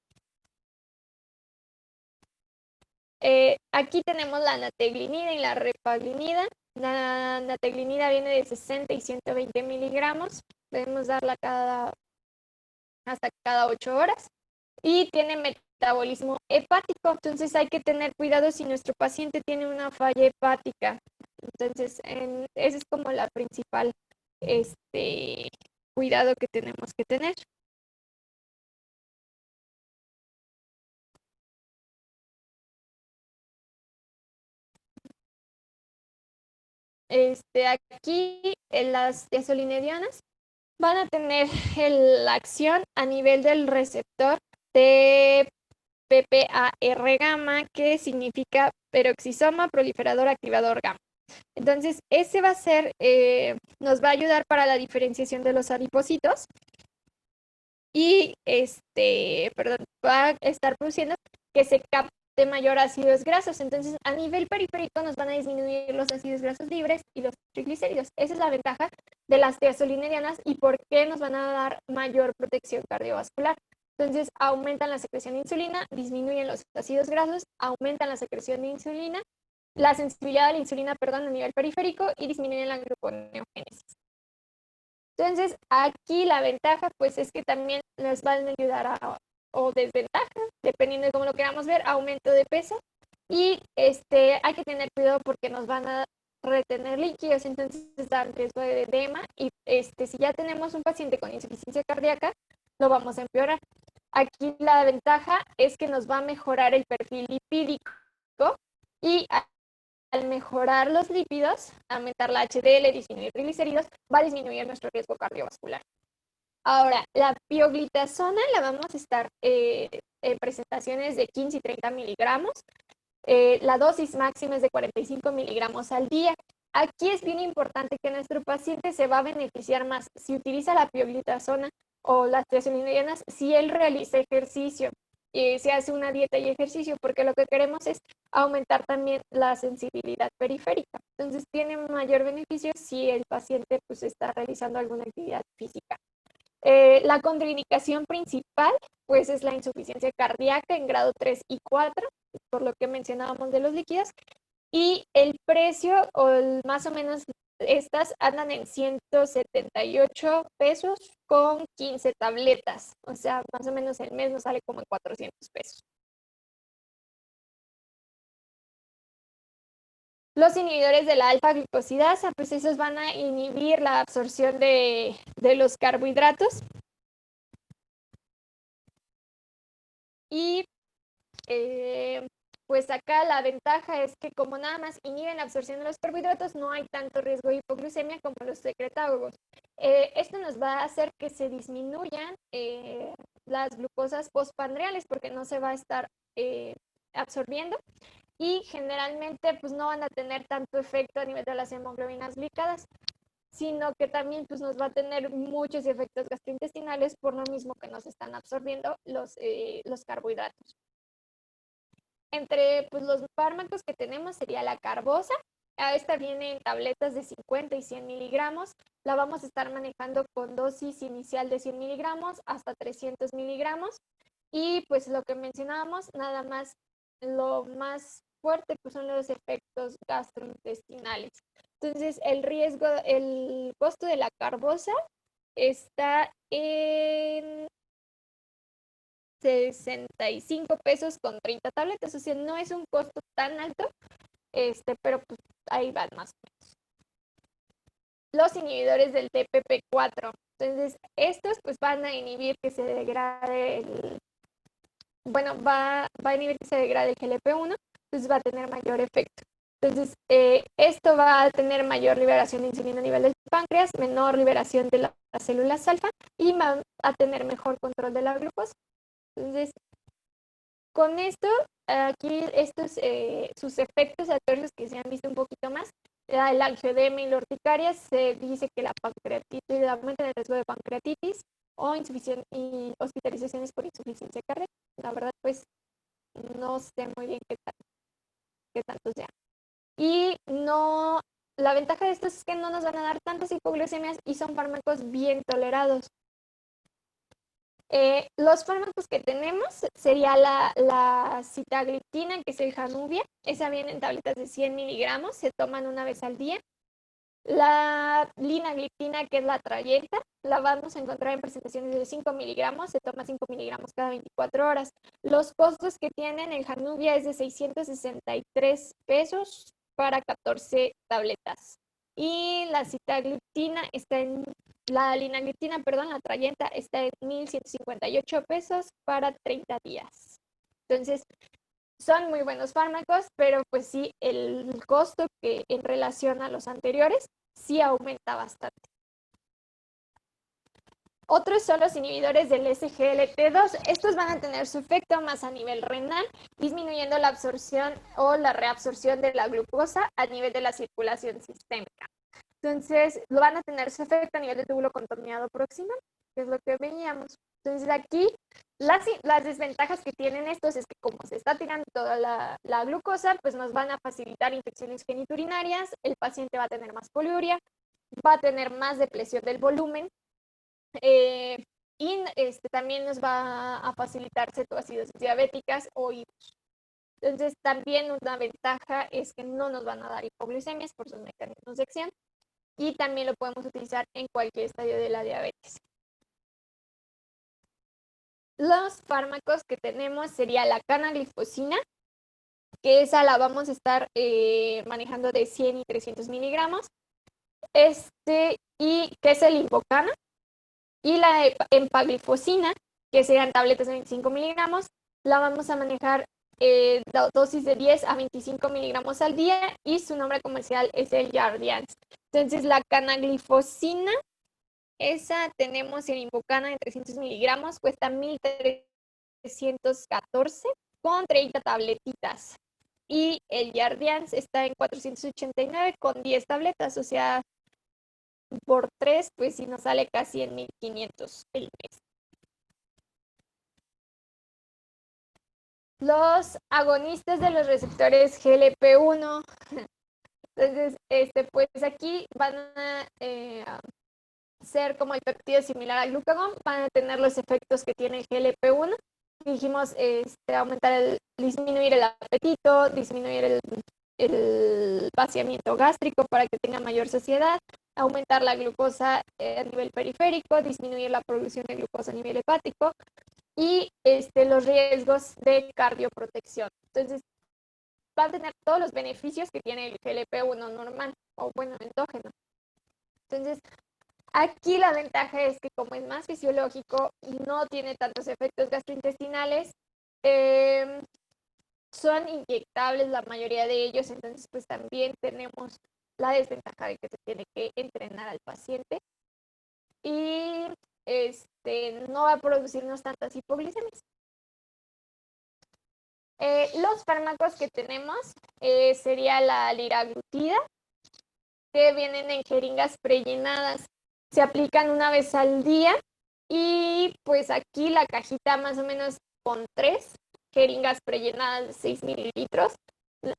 Aquí tenemos la nateglinida y la repaglinida. La nateglinida viene de 60 y 120 miligramos. Debemos darla hasta cada 8 horas. Y tiene metabolismo hepático. Entonces hay que tener cuidado si nuestro paciente tiene una falla hepática. Entonces, ese es como la principal cuidado que tenemos que tener. Aquí las diazolinedianas van a tener la acción a nivel del receptor de PPAR gamma, que significa peroxisoma proliferador activador gamma. Entonces, ese va a ser, nos va a ayudar para la diferenciación de los adipocitos, y perdón, va a estar produciendo que se capte mayor ácidos grasos. Entonces, a nivel periférico nos van a disminuir los ácidos grasos libres y los triglicéridos. Esa es la ventaja de las tiazolinerianas y por qué nos van a dar mayor protección cardiovascular. Entonces, aumentan la secreción de insulina, disminuyen los ácidos grasos, aumentan la secreción de insulina, la sensibilidad a la insulina, perdón, a nivel periférico, y disminuyen la gluconeogénesis. Entonces, aquí la ventaja, pues, es que también nos van a ayudar o desventaja, dependiendo de cómo lo queramos ver, aumento de peso. Y hay que tener cuidado porque nos van a retener líquidos, entonces dan riesgo de edema. Y si ya tenemos un paciente con insuficiencia cardíaca, lo vamos a empeorar. Aquí la ventaja es que nos va a mejorar el perfil lipídico, y al mejorar los lípidos, aumentar la HDL, disminuir triglicéridos, va a disminuir nuestro riesgo cardiovascular. Ahora, la pioglitazona la vamos a estar en presentaciones de 15 y 30 miligramos. La dosis máxima es de 45 miligramos al día. Aquí es bien importante que nuestro paciente se va a beneficiar más si utiliza la pioglitazona o las triazolinedianas si él realiza ejercicio, se hace una dieta y ejercicio, porque lo que queremos es aumentar también la sensibilidad periférica. Entonces tiene mayor beneficio si el paciente pues está realizando alguna actividad física. La contraindicación principal pues es la insuficiencia cardíaca en grado 3 y 4, por lo que mencionábamos de los líquidos, y el precio, más o menos, estas andan en 178 pesos con 15 tabletas. O sea, más o menos el mes nos sale como en 400 pesos. Los inhibidores de la alfa-glucosidasa, pues esos van a inhibir la absorción de los carbohidratos. Y pues acá la ventaja es que como nada más inhiben la absorción de los carbohidratos, no hay tanto riesgo de hipoglucemia como los secretagogos. Esto nos va a hacer que se disminuyan las glucosas postprandiales porque no se va a estar absorbiendo, y generalmente pues no van a tener tanto efecto a nivel de las hemoglobinas glicadas, sino que también pues nos va a tener muchos efectos gastrointestinales por lo mismo que nos están absorbiendo los carbohidratos. Entre pues, los fármacos que tenemos sería la carbosa. Esta viene en tabletas de 50 y 100 miligramos. La vamos a estar manejando con dosis inicial de 100 miligramos hasta 300 miligramos. Y pues lo que mencionábamos, nada más, lo más fuerte pues son los efectos gastrointestinales. Entonces, el costo de la carbosa está en 65 pesos con 30 tabletas, o sea, no es un costo tan alto, pero pues ahí van más. Los inhibidores del TPP4. Entonces, estos pues van a inhibir que se degrade va a inhibir que se degrade el GLP-1, entonces va a tener mayor efecto. Entonces, esto va a tener mayor liberación de insulina a nivel del páncreas, menor liberación de las células alfa y va a tener mejor control de la glucosa. Entonces, con esto, aquí sus efectos adversos que se han visto un poquito más, el angioedema y la urticaria, se dice que la pancreatitis aumenta el riesgo de pancreatitis o y hospitalizaciones por insuficiencia cardíaca. La verdad, pues no sé muy bien qué tanto sea. Y no, la ventaja de estos es que no nos van a dar tantas hipoglucemias y son fármacos bien tolerados. Los fármacos que tenemos sería la sitagliptina, que es el Januvia. Esa viene en tabletas de 100 miligramos, se toman una vez al día. La linagliptina, que es la Trayeta, la vamos a encontrar en presentaciones de 5 miligramos, se toma 5 miligramos cada 24 horas. Los costos que tienen el Januvia es de 663 pesos para 14 tabletas. Y la sitagliptina está en la linagliptina, perdón, la Trayenta está en 1,158 pesos para 30 días. Entonces, son muy buenos fármacos, pero pues sí, el costo que en relación a los anteriores sí aumenta bastante. Otros son los inhibidores del SGLT2. Estos van a tener su efecto más a nivel renal, disminuyendo la absorción o la reabsorción de la glucosa a nivel de la circulación sistémica. Entonces, lo van a tener su efecto a nivel de túbulo contorneado proximal, que es lo que veíamos. Entonces, aquí las desventajas que tienen estos es que como se está tirando toda la glucosa, pues nos van a facilitar infecciones geniturinarias, el paciente va a tener más poliuria, va a tener más depresión del volumen, y también nos va a facilitar cetoacidosis diabéticas o IBUs. Entonces, también una ventaja es que no nos van a dar hipoglucemias por sus mecanismos de acción y también lo podemos utilizar en cualquier estadio de la diabetes. Los fármacos que tenemos sería la canaglifosina, que esa la vamos a estar manejando de 100 y 300 miligramos, y que es el Invocana, y la empaglifosina, que serían tabletas de 25 miligramos, la vamos a manejar dosis de 10 a 25 miligramos al día y su nombre comercial es el Jardiance. Entonces, la canaglifosina, esa tenemos en Invocana de 300 miligramos, cuesta 1,314 con 30 tabletitas. Y el Jardiance está en 489 con 10 tabletas, o sea, por 3, pues sí nos sale casi en 1,500 el mes. Los agonistas de los receptores GLP-1. Entonces, pues aquí van a ser como el péptido similar al glucagón, van a tener los efectos que tiene el GLP-1. Dijimos disminuir el apetito, disminuir el vaciamiento gástrico para que tenga mayor saciedad, aumentar la glucosa a nivel periférico, disminuir la producción de glucosa a nivel hepático y los riesgos de cardioprotección. Entonces, va a tener todos los beneficios que tiene el GLP-1 normal o bueno, endógeno. Entonces, aquí la ventaja es que como es más fisiológico, no tiene tantos efectos gastrointestinales, son inyectables la mayoría de ellos, entonces pues también tenemos la desventaja de que se tiene que entrenar al paciente y no va a producirnos tantas hipoglicemias. Los fármacos que tenemos sería la liraglutida, que vienen en jeringas prellenadas. Se aplican una vez al día y pues aquí la cajita más o menos con 3 jeringas prellenadas de 6 mililitros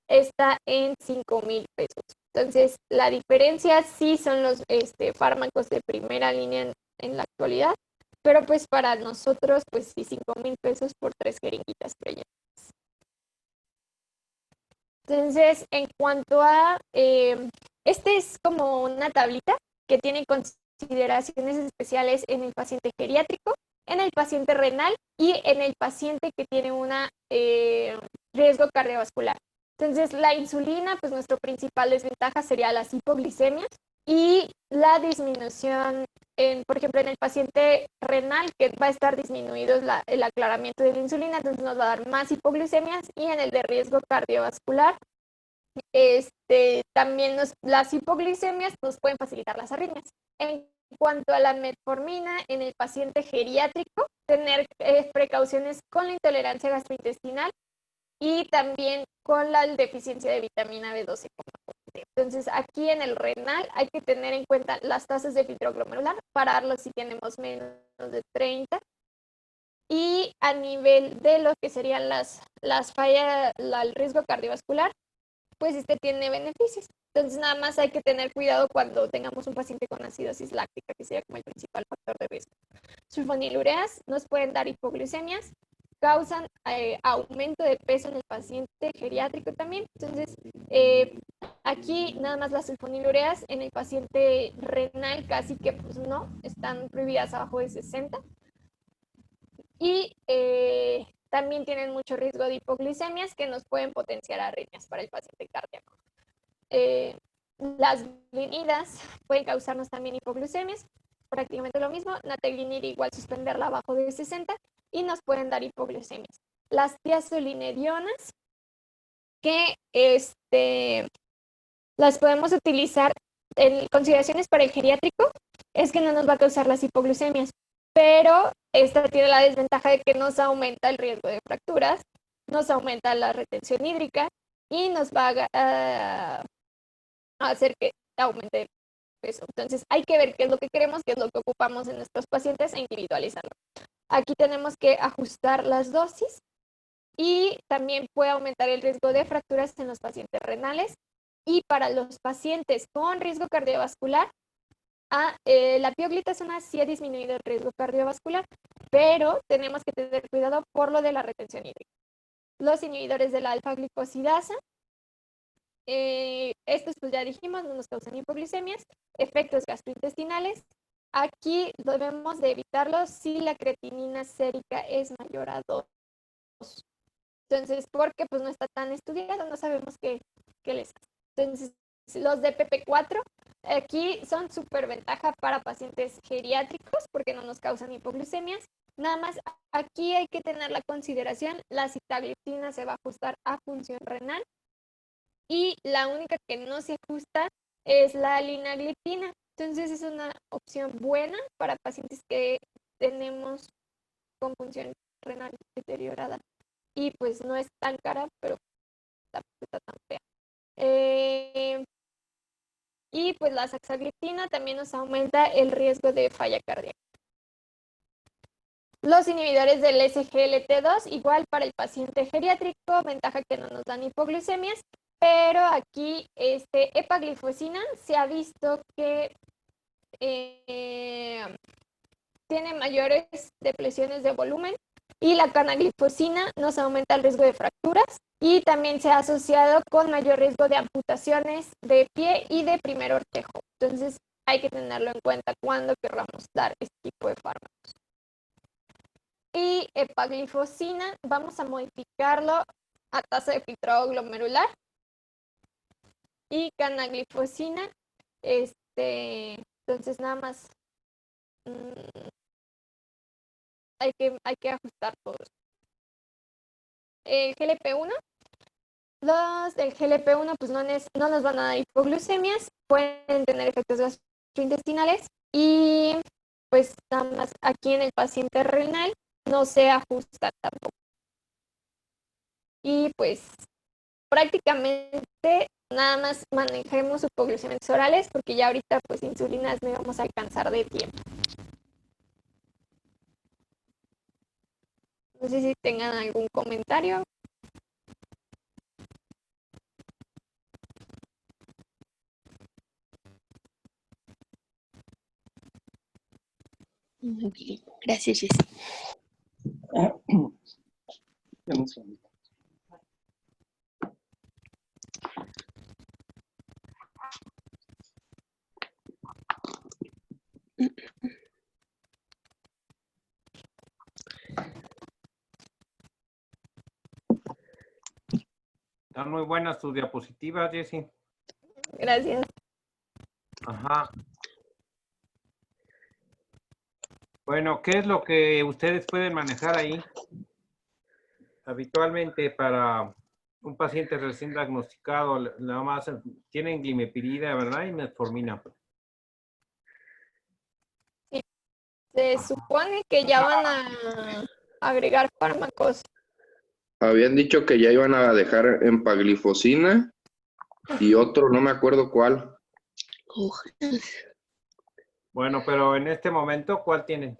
está en 5,000 pesos. Entonces, la diferencia sí son los fármacos de primera línea en la actualidad, pero pues para nosotros, pues sí, 5,000 pesos por 3 jeringuitas prellenadas. Entonces, en cuanto a, este es como una tablita que tiene consideraciones especiales en el paciente geriátrico, en el paciente renal y en el paciente que tiene un riesgo cardiovascular. Entonces, la insulina, pues nuestro principal desventaja sería las hipoglicemias y la disminución, por ejemplo, en el paciente renal, que va a estar disminuido el aclaramiento de la insulina, entonces nos va a dar más hipoglicemias, y en el de riesgo cardiovascular, también las hipoglicemias nos pueden facilitar las arritmias. En cuanto a la metformina, en el paciente geriátrico, tener precauciones con la intolerancia gastrointestinal y también con la deficiencia de vitamina B12. Entonces, aquí en el renal hay que tener en cuenta las tasas de filtro glomerular, pararlo si tenemos menos de 30. Y a nivel de lo que serían las fallas, el riesgo cardiovascular, pues tiene beneficios. Entonces, nada más hay que tener cuidado cuando tengamos un paciente con acidosis láctica, que sería como el principal factor de riesgo. Sulfonilureas nos pueden dar hipoglucemias, causan aumento de peso en el paciente geriátrico también. Entonces, aquí nada más las sulfonilureas en el paciente renal casi que pues no, están prohibidas abajo de 60. Y también tienen mucho riesgo de hipoglicemias que nos pueden potenciar arritmias para el paciente cardíaco. Las glinidas pueden causarnos también hipoglucemias, prácticamente lo mismo. Nateglinida igual suspenderla abajo de 60 y nos pueden dar hipoglucemias. Las tiazolinedionas, que las podemos utilizar en consideraciones para el geriátrico, es que no nos va a causar las hipoglucemias, pero esta tiene la desventaja de que nos aumenta el riesgo de fracturas, nos aumenta la retención hídrica y nos va a hacer que aumente el peso. Entonces hay que ver qué es lo que queremos, qué es lo que ocupamos en nuestros pacientes e individualizarlo. Aquí tenemos que ajustar las dosis y también puede aumentar el riesgo de fracturas en los pacientes renales. Y para los pacientes con riesgo cardiovascular, la pioglitazona sí ha disminuido el riesgo cardiovascular, pero tenemos que tener cuidado por lo de la retención hídrica. Los inhibidores de la alfa-glicosidasa, estos pues ya dijimos, no nos causan hipoglicemias, efectos gastrointestinales. Aquí debemos de evitarlos si la creatinina sérica es mayor a 2. Entonces, porque pues no está tan estudiado, no sabemos qué les hace. Entonces, los de PP4 aquí son súper ventaja para pacientes geriátricos porque no nos causan hipoglucemias. Nada más aquí hay que tener la consideración, la sitagliptina se va a ajustar a función renal y la única que no se ajusta es la linagliptina. Entonces es una opción buena para pacientes que tenemos con función renal deteriorada. Y pues no es tan cara, pero tampoco está tan fea. Y pues la saxagliptina también nos aumenta el riesgo de falla cardíaca. Los inhibidores del SGLT2, igual para el paciente geriátrico, ventaja que no nos dan hipoglucemias, pero aquí epaglifosina se ha visto que tiene mayores depleciones de volumen, y la canaglifosina nos aumenta el riesgo de fracturas y también se ha asociado con mayor riesgo de amputaciones de pie y de primer ortejo. Entonces hay que tenerlo en cuenta cuando queramos dar este tipo de fármacos. Y epaglifosina vamos a modificarlo a tasa de filtrado glomerular, y canaglifosina, entonces nada más hay que ajustar todos. El GLP-1, los del GLP-1 pues no nos van a dar hipoglucemias, pueden tener efectos gastrointestinales y pues nada más aquí en el paciente renal no se ajusta tampoco. Y pues prácticamente nada más manejemos hipoglucemias orales porque ya ahorita pues insulinas no vamos a alcanzar de tiempo. No sé si tengan algún comentario. Muy bien, gracias, Jessy. Están muy buenas tus diapositivas, Jessy. Gracias. Ajá. Bueno, ¿qué es lo que ustedes pueden manejar ahí habitualmente para un paciente recién diagnosticado? Nada más tienen glimepirida, ¿verdad? Y metformina. Sí, se supone que ya van a agregar fármacos. Habían dicho que ya iban a dejar empaglifosina y otro, no me acuerdo cuál. Bueno, pero en este momento, ¿cuál tienen?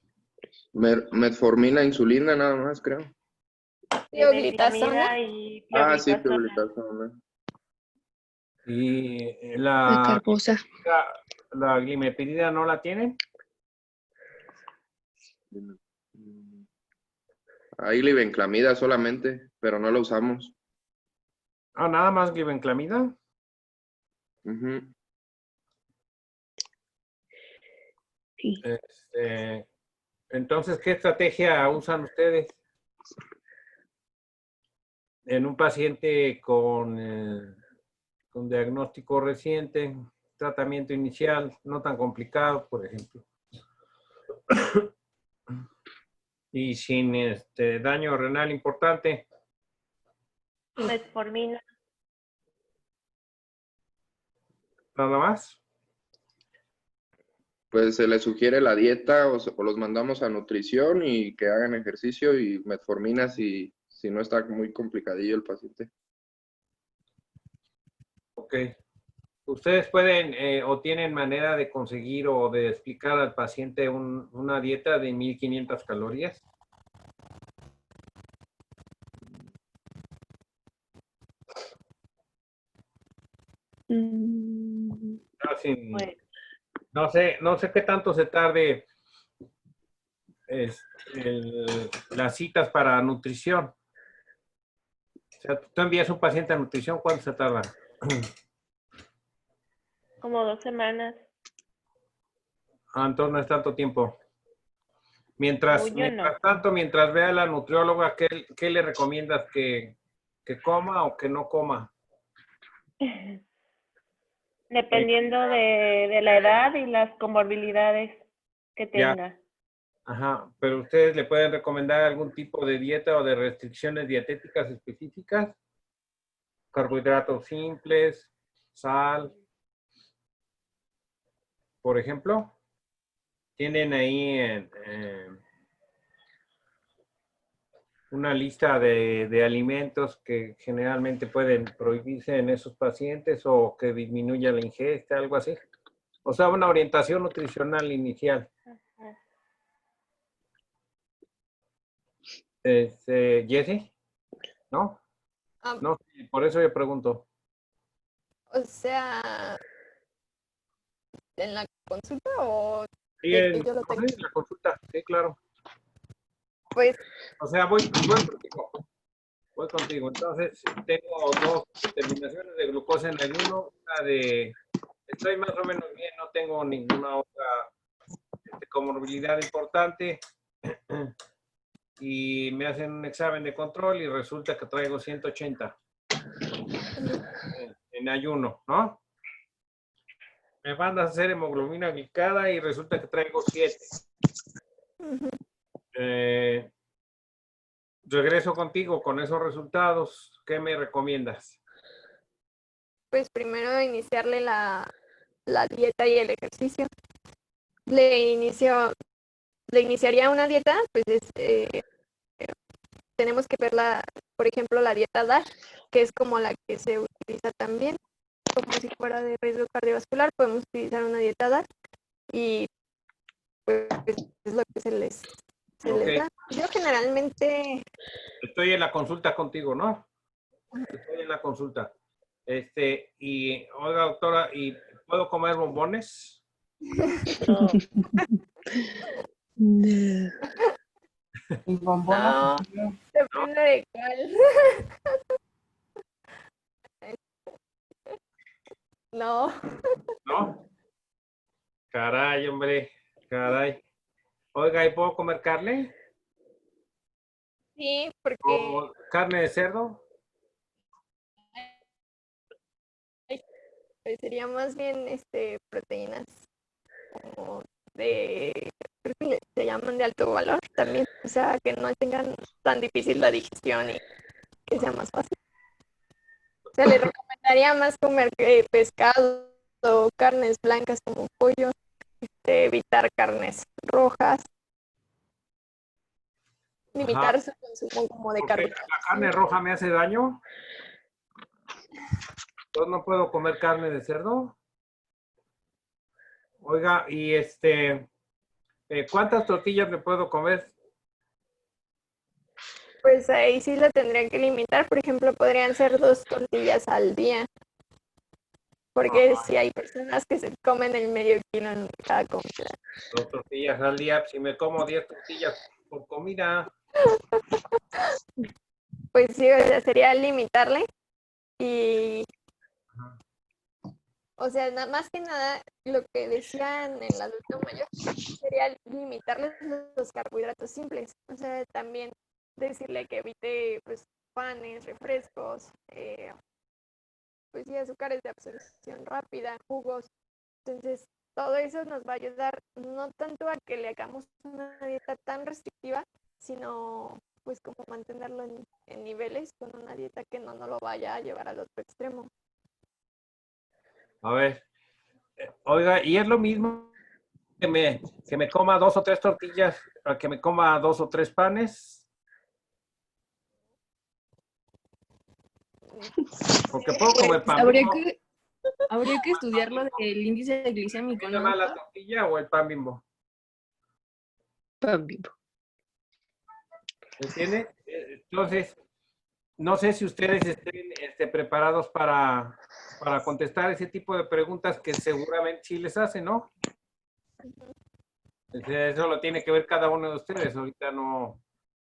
Metformina, insulina, nada más, creo. Pioglitazona. Metilmida y Ah, sí, pioglitazona. pioglitazona. ¿Y La carbosa. la glimepirida no la tienen? Ahí glibenclamida solamente, pero no la usamos. Ah, nada más glibenclamida. Ujú. Sí. Entonces, ¿qué estrategia usan ustedes en un paciente con diagnóstico reciente, tratamiento inicial, no tan complicado, por ejemplo, y sin daño renal importante? Metformina. Nada más. Pues se les sugiere la dieta o los mandamos a nutrición y que hagan ejercicio y metformina si no está muy complicadillo el paciente. Ok. ¿Ustedes pueden o tienen manera de conseguir o de explicar al paciente una dieta de 1500 calorías? Ah, Bueno, no sé qué tanto se tarde las citas para nutrición. O sea, tú envías un paciente a nutrición, ¿cuánto se tarda? como 2 semanas. Ah, entonces no es tanto tiempo. Mientras Yo no. tanto, mientras vea a la nutrióloga, ¿qué le recomiendas que coma o que no coma? Dependiendo de la edad y las comorbilidades que Ya. tenga. Ajá, pero ustedes le pueden recomendar algún tipo de dieta o de restricciones dietéticas específicas, carbohidratos simples, sal, por ejemplo. Tienen ahí una lista de alimentos que generalmente pueden prohibirse en esos pacientes o que disminuya la ingesta, algo así. O sea, una orientación nutricional inicial. Jessy, ¿no? Ah, No, por eso yo pregunto. o sea, ¿en la consulta o Sí, de que yo lo tengo? en la consulta, sí, claro. Pues O sea, voy contigo. Voy contigo. Entonces, tengo dos determinaciones de glucosa en ayuno. Una de, estoy más o menos bien, no tengo ninguna otra comorbilidad importante. Y me hacen un examen de control y resulta que traigo 180 en ayuno, ¿no? Me mandas a hacer hemoglobina glicada y resulta que traigo 7. Regreso contigo con esos resultados. ¿Qué me recomiendas? pues primero iniciarle la dieta y el ejercicio. Le iniciaría una dieta, pues tenemos que ver por ejemplo, la dieta DASH, que es como la que se utiliza también, como si fuera de riesgo cardiovascular, podemos utilizar una dieta DASH y pues es lo que se les da. Yo generalmente... Estoy en la consulta contigo, ¿no? Estoy en la consulta. Y, oiga, doctora, ¿y puedo comer bombones? No. No, depende de cuál. No. ¿No? Caray, hombre, caray. Oiga, ¿y puedo comer carne? Sí, porque ¿O carne de cerdo? Pues sería más bien proteínas como creo que se llaman de alto valor también, o sea, que no tengan tan difícil la digestión y que sea más fácil. Se le recomendaría más comer pescado o carnes blancas como pollo, evitar carnes rojas, limitar Ajá. su consumo como de ¿Porque carbohidratos. la carne roja me hace daño? Entonces no puedo comer carne de cerdo. Oiga, y ¿cuántas tortillas me puedo comer? Pues ahí sí la tendrían que limitar. Por ejemplo, podrían ser 2 tortillas al día, porque si hay personas que se comen el medio kilo en cada comida. 2 tortillas al día. Si me como 10 tortillas por comida. Pues sí, o sea, sería limitarle y, Ajá. o sea, más que nada, lo que decían en el adulto mayor sería limitarles los carbohidratos simples. O sea, también decirle que evite, pues, panes, refrescos, pues sí, azúcares de absorción rápida, jugos. Entonces, todo eso nos va a ayudar no tanto a que le hagamos una dieta tan restrictiva, sino pues como mantenerlo en niveles con una dieta que no nos lo vaya a llevar al otro extremo. A ver, oiga, y es lo mismo que me coma 2 o 3 tortillas, a que me coma 2 o 3 panes, porque puedo comer Pues pan Bimbo. habría que estudiar lo del índice glicémico, ¿Viene ¿no, más la doctor? tortilla o el pan Bimbo? Pan Bimbo. ¿Me entiende? Entonces, no sé si ustedes estén preparados para contestar ese tipo de preguntas que seguramente sí les hacen, ¿no? Eso lo tiene que ver cada uno de ustedes. Ahorita no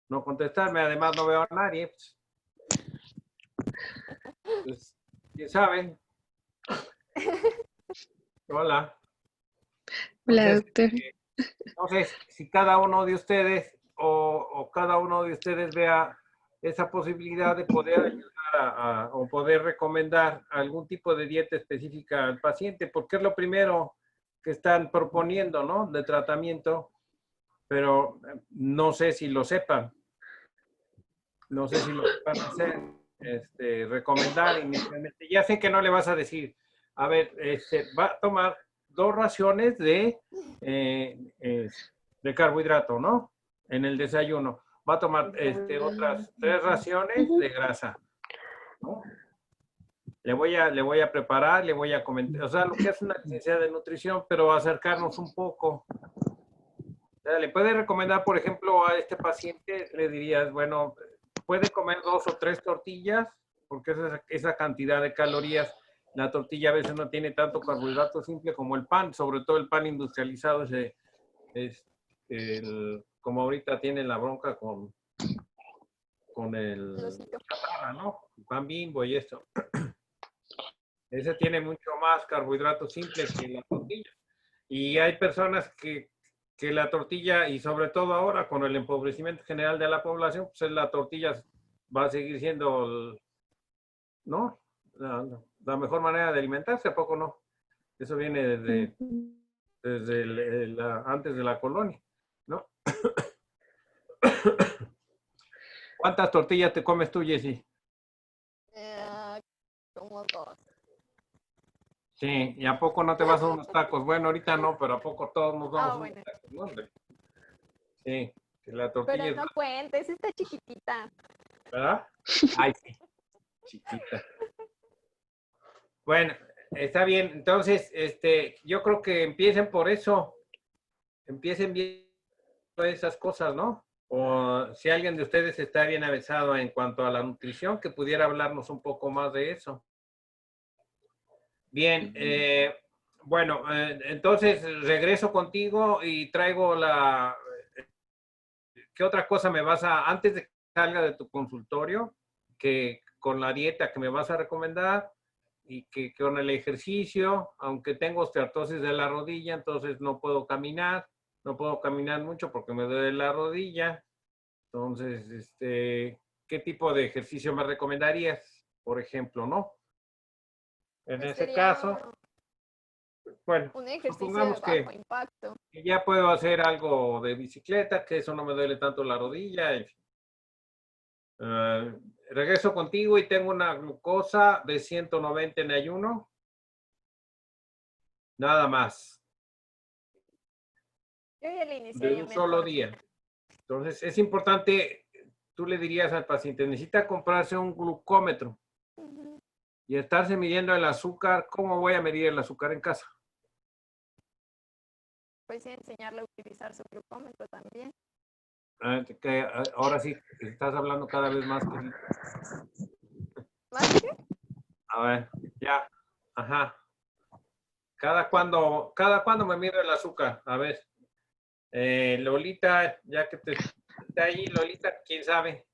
contestarme. Además, no veo a nadie. Pues, ¿quién sabe? Hola. Hola, Entonces, doctor. no sé si cada uno de ustedes o cada uno de ustedes vea esa posibilidad de poder ayudar o poder recomendar algún tipo de dieta específica al paciente, porque es lo primero que están proponiendo, ¿no? De tratamiento, pero no sé si lo sepan, no sé si lo sepan hacer, recomendar inicialmente. Ya sé que no le vas a decir, a ver, va a tomar 2 raciones de carbohidrato, ¿no? En el desayuno. Va a tomar otras 3 raciones de grasa, ¿no? Le voy a preparar, le voy a comentar, o sea, lo que es una licenciada de nutrición, pero acercarnos un poco. O sea, le puede recomendar, por ejemplo, a este paciente, le dirías, bueno, puede comer 2 o 3 tortillas, porque esa cantidad de calorías, la tortilla a veces no tiene tanto carbohidrato simple como el pan, sobre todo el pan industrializado, como ahorita tiene la bronca con el chatarra, ¿no? El pan Bimbo y esto. Ese tiene mucho más carbohidrato simple que la tortilla. Y hay personas que la tortilla, y sobre todo ahora con el empobrecimiento general de la población, pues la tortilla va a seguir siendo, ¿no? La mejor manera de alimentarse, ¿a poco no? Eso viene desde antes de la colonia, ¿no? ¿Cuántas tortillas te comes tú, Jessy? Como 2. Sí, ¿y a poco no te vas a unos tacos? Bueno, ahorita no, pero ¿a poco todos nos vamos a unos Bueno, tacos? No, hombre. Sí, que la pero tortilla es, no cuentes, está chiquitita. ¿verdad? Ay, sí, chiquita. Bueno, está bien. Entonces, yo creo que empiecen por eso. Empiecen bien esas cosas, ¿no? O si alguien de ustedes está bien avanzado en cuanto a la nutrición, que pudiera hablarnos un poco más de eso. Bien, bueno, entonces regreso contigo y traigo ¿qué otra cosa me vas antes de que salga de tu consultorio, que con la dieta que me vas a recomendar y que con el ejercicio, aunque tengo osteoartrosis de la rodilla, entonces no puedo caminar mucho porque me duele la rodilla. Entonces, ¿qué tipo de ejercicio me recomendarías, por ejemplo, no? En Pues ese sería caso, bueno, un ejercicio de supongamos bajo impacto. que ya puedo hacer algo de bicicleta, que eso no me duele tanto la rodilla. En fin. Regreso contigo y tengo una glucosa de 190 en ayuno. Nada más, Yo ya le de iniciaría un solo metformina. día. Entonces, es importante, tú le dirías al paciente, necesita comprarse un glucómetro Ujú. y estarse midiendo el azúcar. ¿Cómo voy a medir el azúcar en casa? Pues sí, enseñarle a utilizar su glucómetro también. Ahora sí, estás hablando cada vez más. ¿Más que? A ver, ya. Ajá. ¿Cada cuándo me mido el azúcar? A ver. Lolita, ya que está ahí, Lolita, ¿quién sabe?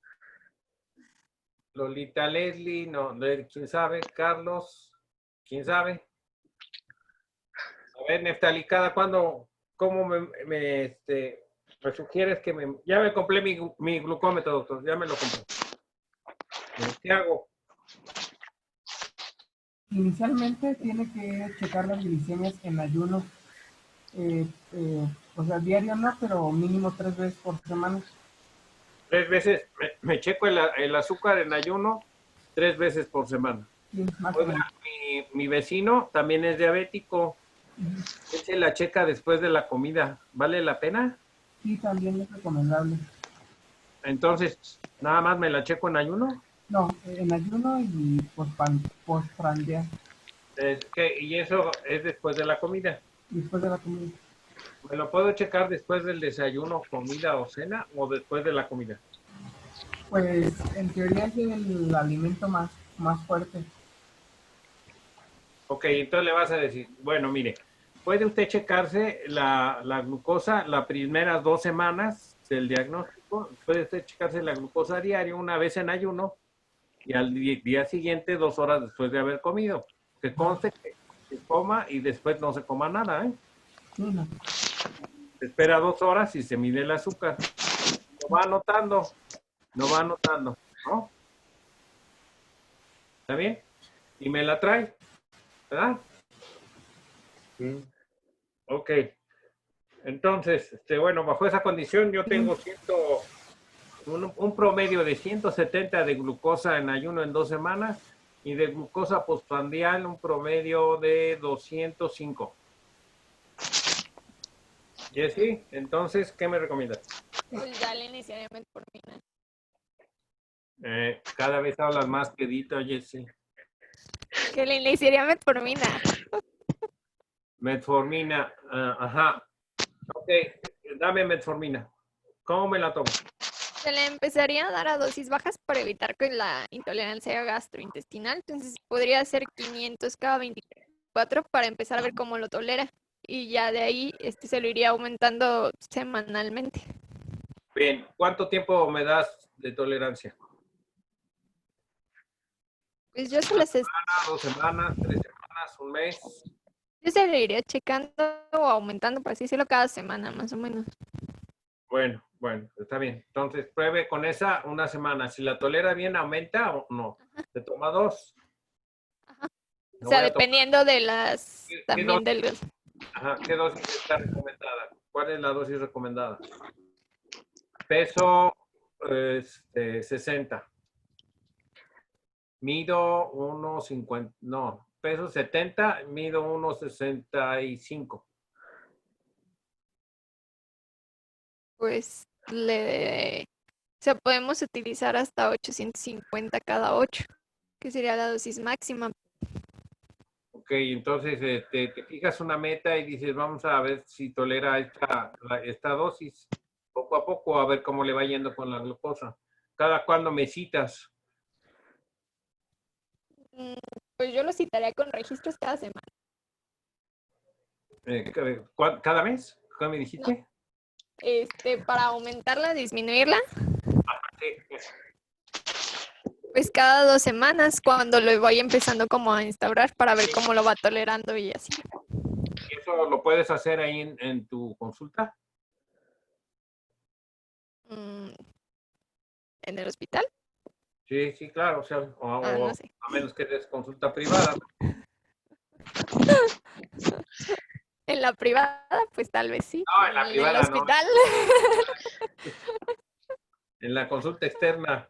Lolita Leslie, no, ¿quién sabe? Carlos, ¿quién sabe? A ver, Neftali, ¿cada cuándo, cómo me sugieres que ya me compré mi glucómetro, doctor, ya me lo compré. ¿Qué hago? Inicialmente tiene que checar las glicemias en ayuno. O sea, diario no, pero mínimo 3 veces por semana. 3 veces, me checo el azúcar en ayuno 3 veces por semana. Sí, más o Oiga, menos. mi vecino también es diabético. Él se la checa después de la comida. ¿Vale la pena? Sí, también es recomendable. Entonces, nada más me la checo en ayuno. No, en ayuno y postprandial, Y eso es después de la comida. después de la comida. ¿Me lo puedo checar después del desayuno, comida o cena o después de la comida? Pues en teoría es el alimento más fuerte. Ok, entonces le vas a decir, bueno, mire, puede usted checarse la glucosa las primeras 2 semanas del diagnóstico. Puede usted checarse la glucosa diario una vez en ayuno y al día siguiente 2 horas después de haber comido. Que conste que se coma y después no se coma nada, ¿eh? Sí, no. Se espera 2 horas y se mide el azúcar. Lo va anotando, ¿no? ¿Está bien? Y me la trae, ¿verdad? Mm. Ok. Entonces, bueno, bajo esa condición yo tengo un promedio de 170 de glucosa en ayuno en 2 semanas y de glucosa postprandial un promedio de 205. Jessy, entonces, ¿qué me recomiendas? Pues ya le iniciaría metformina. Cada vez hablas más quedito, Jessy. Que le iniciaría metformina. Metformina, ajá. Ok, dame metformina. ¿Cómo me la tomo? Se le empezaría a dar a dosis bajas para evitar con la intolerancia gastrointestinal. Entonces podría ser 500 cada 24 para empezar a ver cómo lo tolera. Y ya de ahí se lo iría aumentando semanalmente. Bien, ¿cuánto tiempo me das de tolerancia? Pues yo se las 2 semanas, 3 semanas, un mes. yo se lo iría checando o aumentando, por así decirlo, cada semana más o menos. Bueno, está bien. Entonces pruebe con esa una semana. Si la tolera bien, aumenta o no. Se toma 2. Ajá. O No sea, voy a tomar. dependiendo de las ¿Qué también dosis? del Ajá, ¿qué dosis está recomendada? ¿Cuál es la dosis recomendada? Peso 60. Mido 1,50. No, peso 70, mido 1,65. pues o sea, podemos utilizar hasta 850 cada 8, que sería la dosis máxima. Ok, entonces te fijas una meta y dices, vamos a ver si tolera esta dosis, poco a poco, a ver cómo le va yendo con la glucosa. ¿Cada cuándo me citas? Pues yo lo citaría con registros cada semana. ¿Cada mes? ¿Qué me No, dijiste? para aumentarla, disminuirla, Sí. pues cada 2 semanas, cuando lo voy empezando como a instaurar para ver cómo lo va tolerando y así. ¿Y eso lo puedes hacer ahí en tu consulta? Mm, ¿En el hospital? Sí, claro, o sea, No sé. a menos que des consulta privada. En la privada, pues tal vez sí. No, en la privada el no. hospital. En la consulta externa.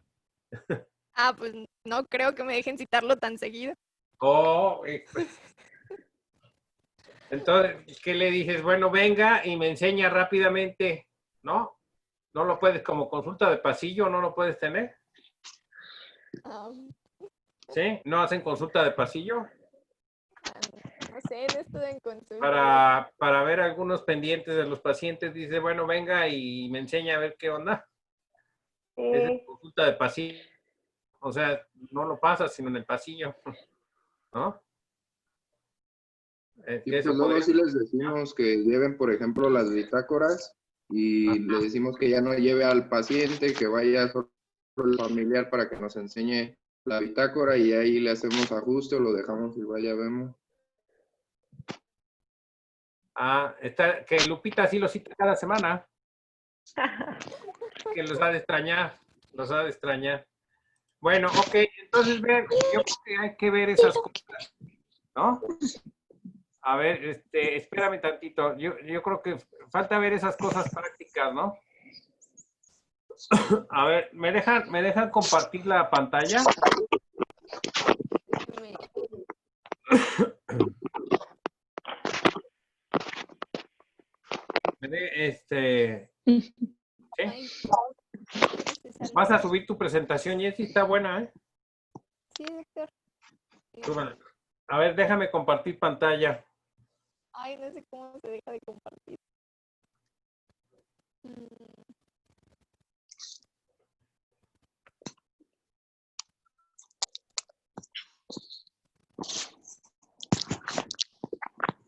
Ah, pues no creo que me dejen citarlo tan seguido. Oh, entonces, ¿qué le dices? Bueno, venga y me enseña rápidamente, ¿no? ¿No lo puedes como consulta de pasillo, no lo puedes tener? Ah, ¿Sí? ¿No hacen consulta de pasillo? no sé, no estuve en consulta. Para ver algunos pendientes de los pacientes, dice, bueno, venga y me enseña a ver qué onda. Es Sí. consulta de pasillo. O sea, no lo pasa, sino en el pasillo, ¿no? Y Eso pues luego podría sí ser. les decimos que lleven, por ejemplo, las bitácoras y le decimos que ya no lleve al paciente, que vaya solo el familiar para que nos enseñe la bitácora y ahí le hacemos ajuste o lo dejamos igual, ya vemos. Que Lupita sí lo cita cada semana, que los ha de extrañar, Bueno, ok, entonces yo creo que hay que ver esas cosas, ¿no? A ver, espérame tantito, yo creo que falta ver esas cosas prácticas, ¿no? A ver, ¿me dejan compartir la pantalla? ¿Sí? Ay, Vas a subir tu presentación, Jessy, está buena, ¿eh? sí, doctor. Súbala. A ver, déjame compartir pantalla. Ay, no sé cómo se deja de compartir.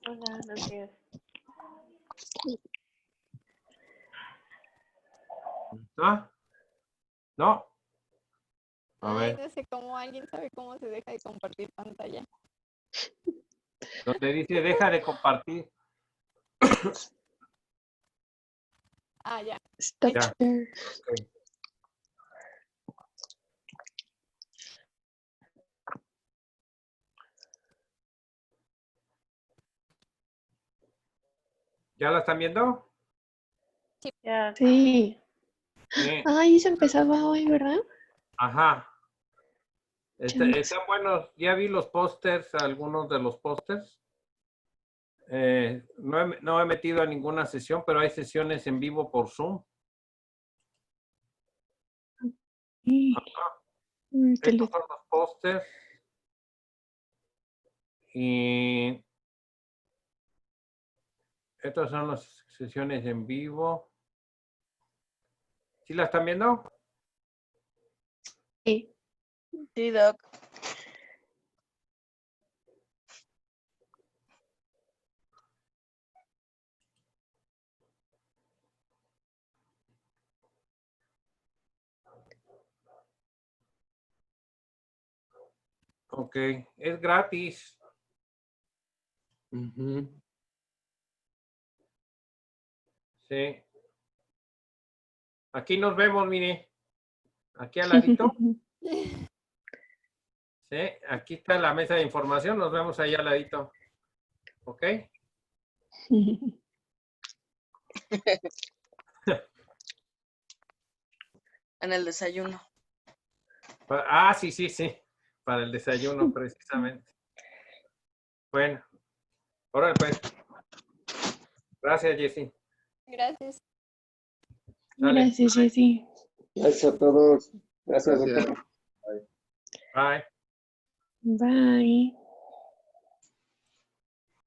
Hola, buenos días. ¿Ah? ¿No? A Ay, ver, no sé cómo alguien sabe cómo se deja de compartir pantalla. donde dice deja de compartir. Ah, ya. Stop Ya. share. Ok. ¿Ya la están viendo? Ya. Sí. Sí. Ay, eso empezaba hoy, ¿verdad? Ajá. Changos. Están buenos. Ya vi los pósters, algunos de los pósters. No he metido a ninguna sesión, pero hay sesiones en vivo por Zoom. Sí. Estos son los pósters. Y estas son las sesiones en vivo. ¿Sí la están viendo? Sí. Sí, Doc. Ok, es gratis. Ujú. Sí. Aquí nos vemos, mire. Aquí al ladito. Sí, aquí está la mesa de información. Nos vemos ahí al ladito. ¿Ok? En el desayuno. Sí, sí, sí. Para el desayuno, precisamente. Bueno. Órale, pues. Gracias, Jessy. Gracias. Sale. Gracias, Jessy. Gracias a todos. Gracias, Gracias. doctor. Bye. Bye.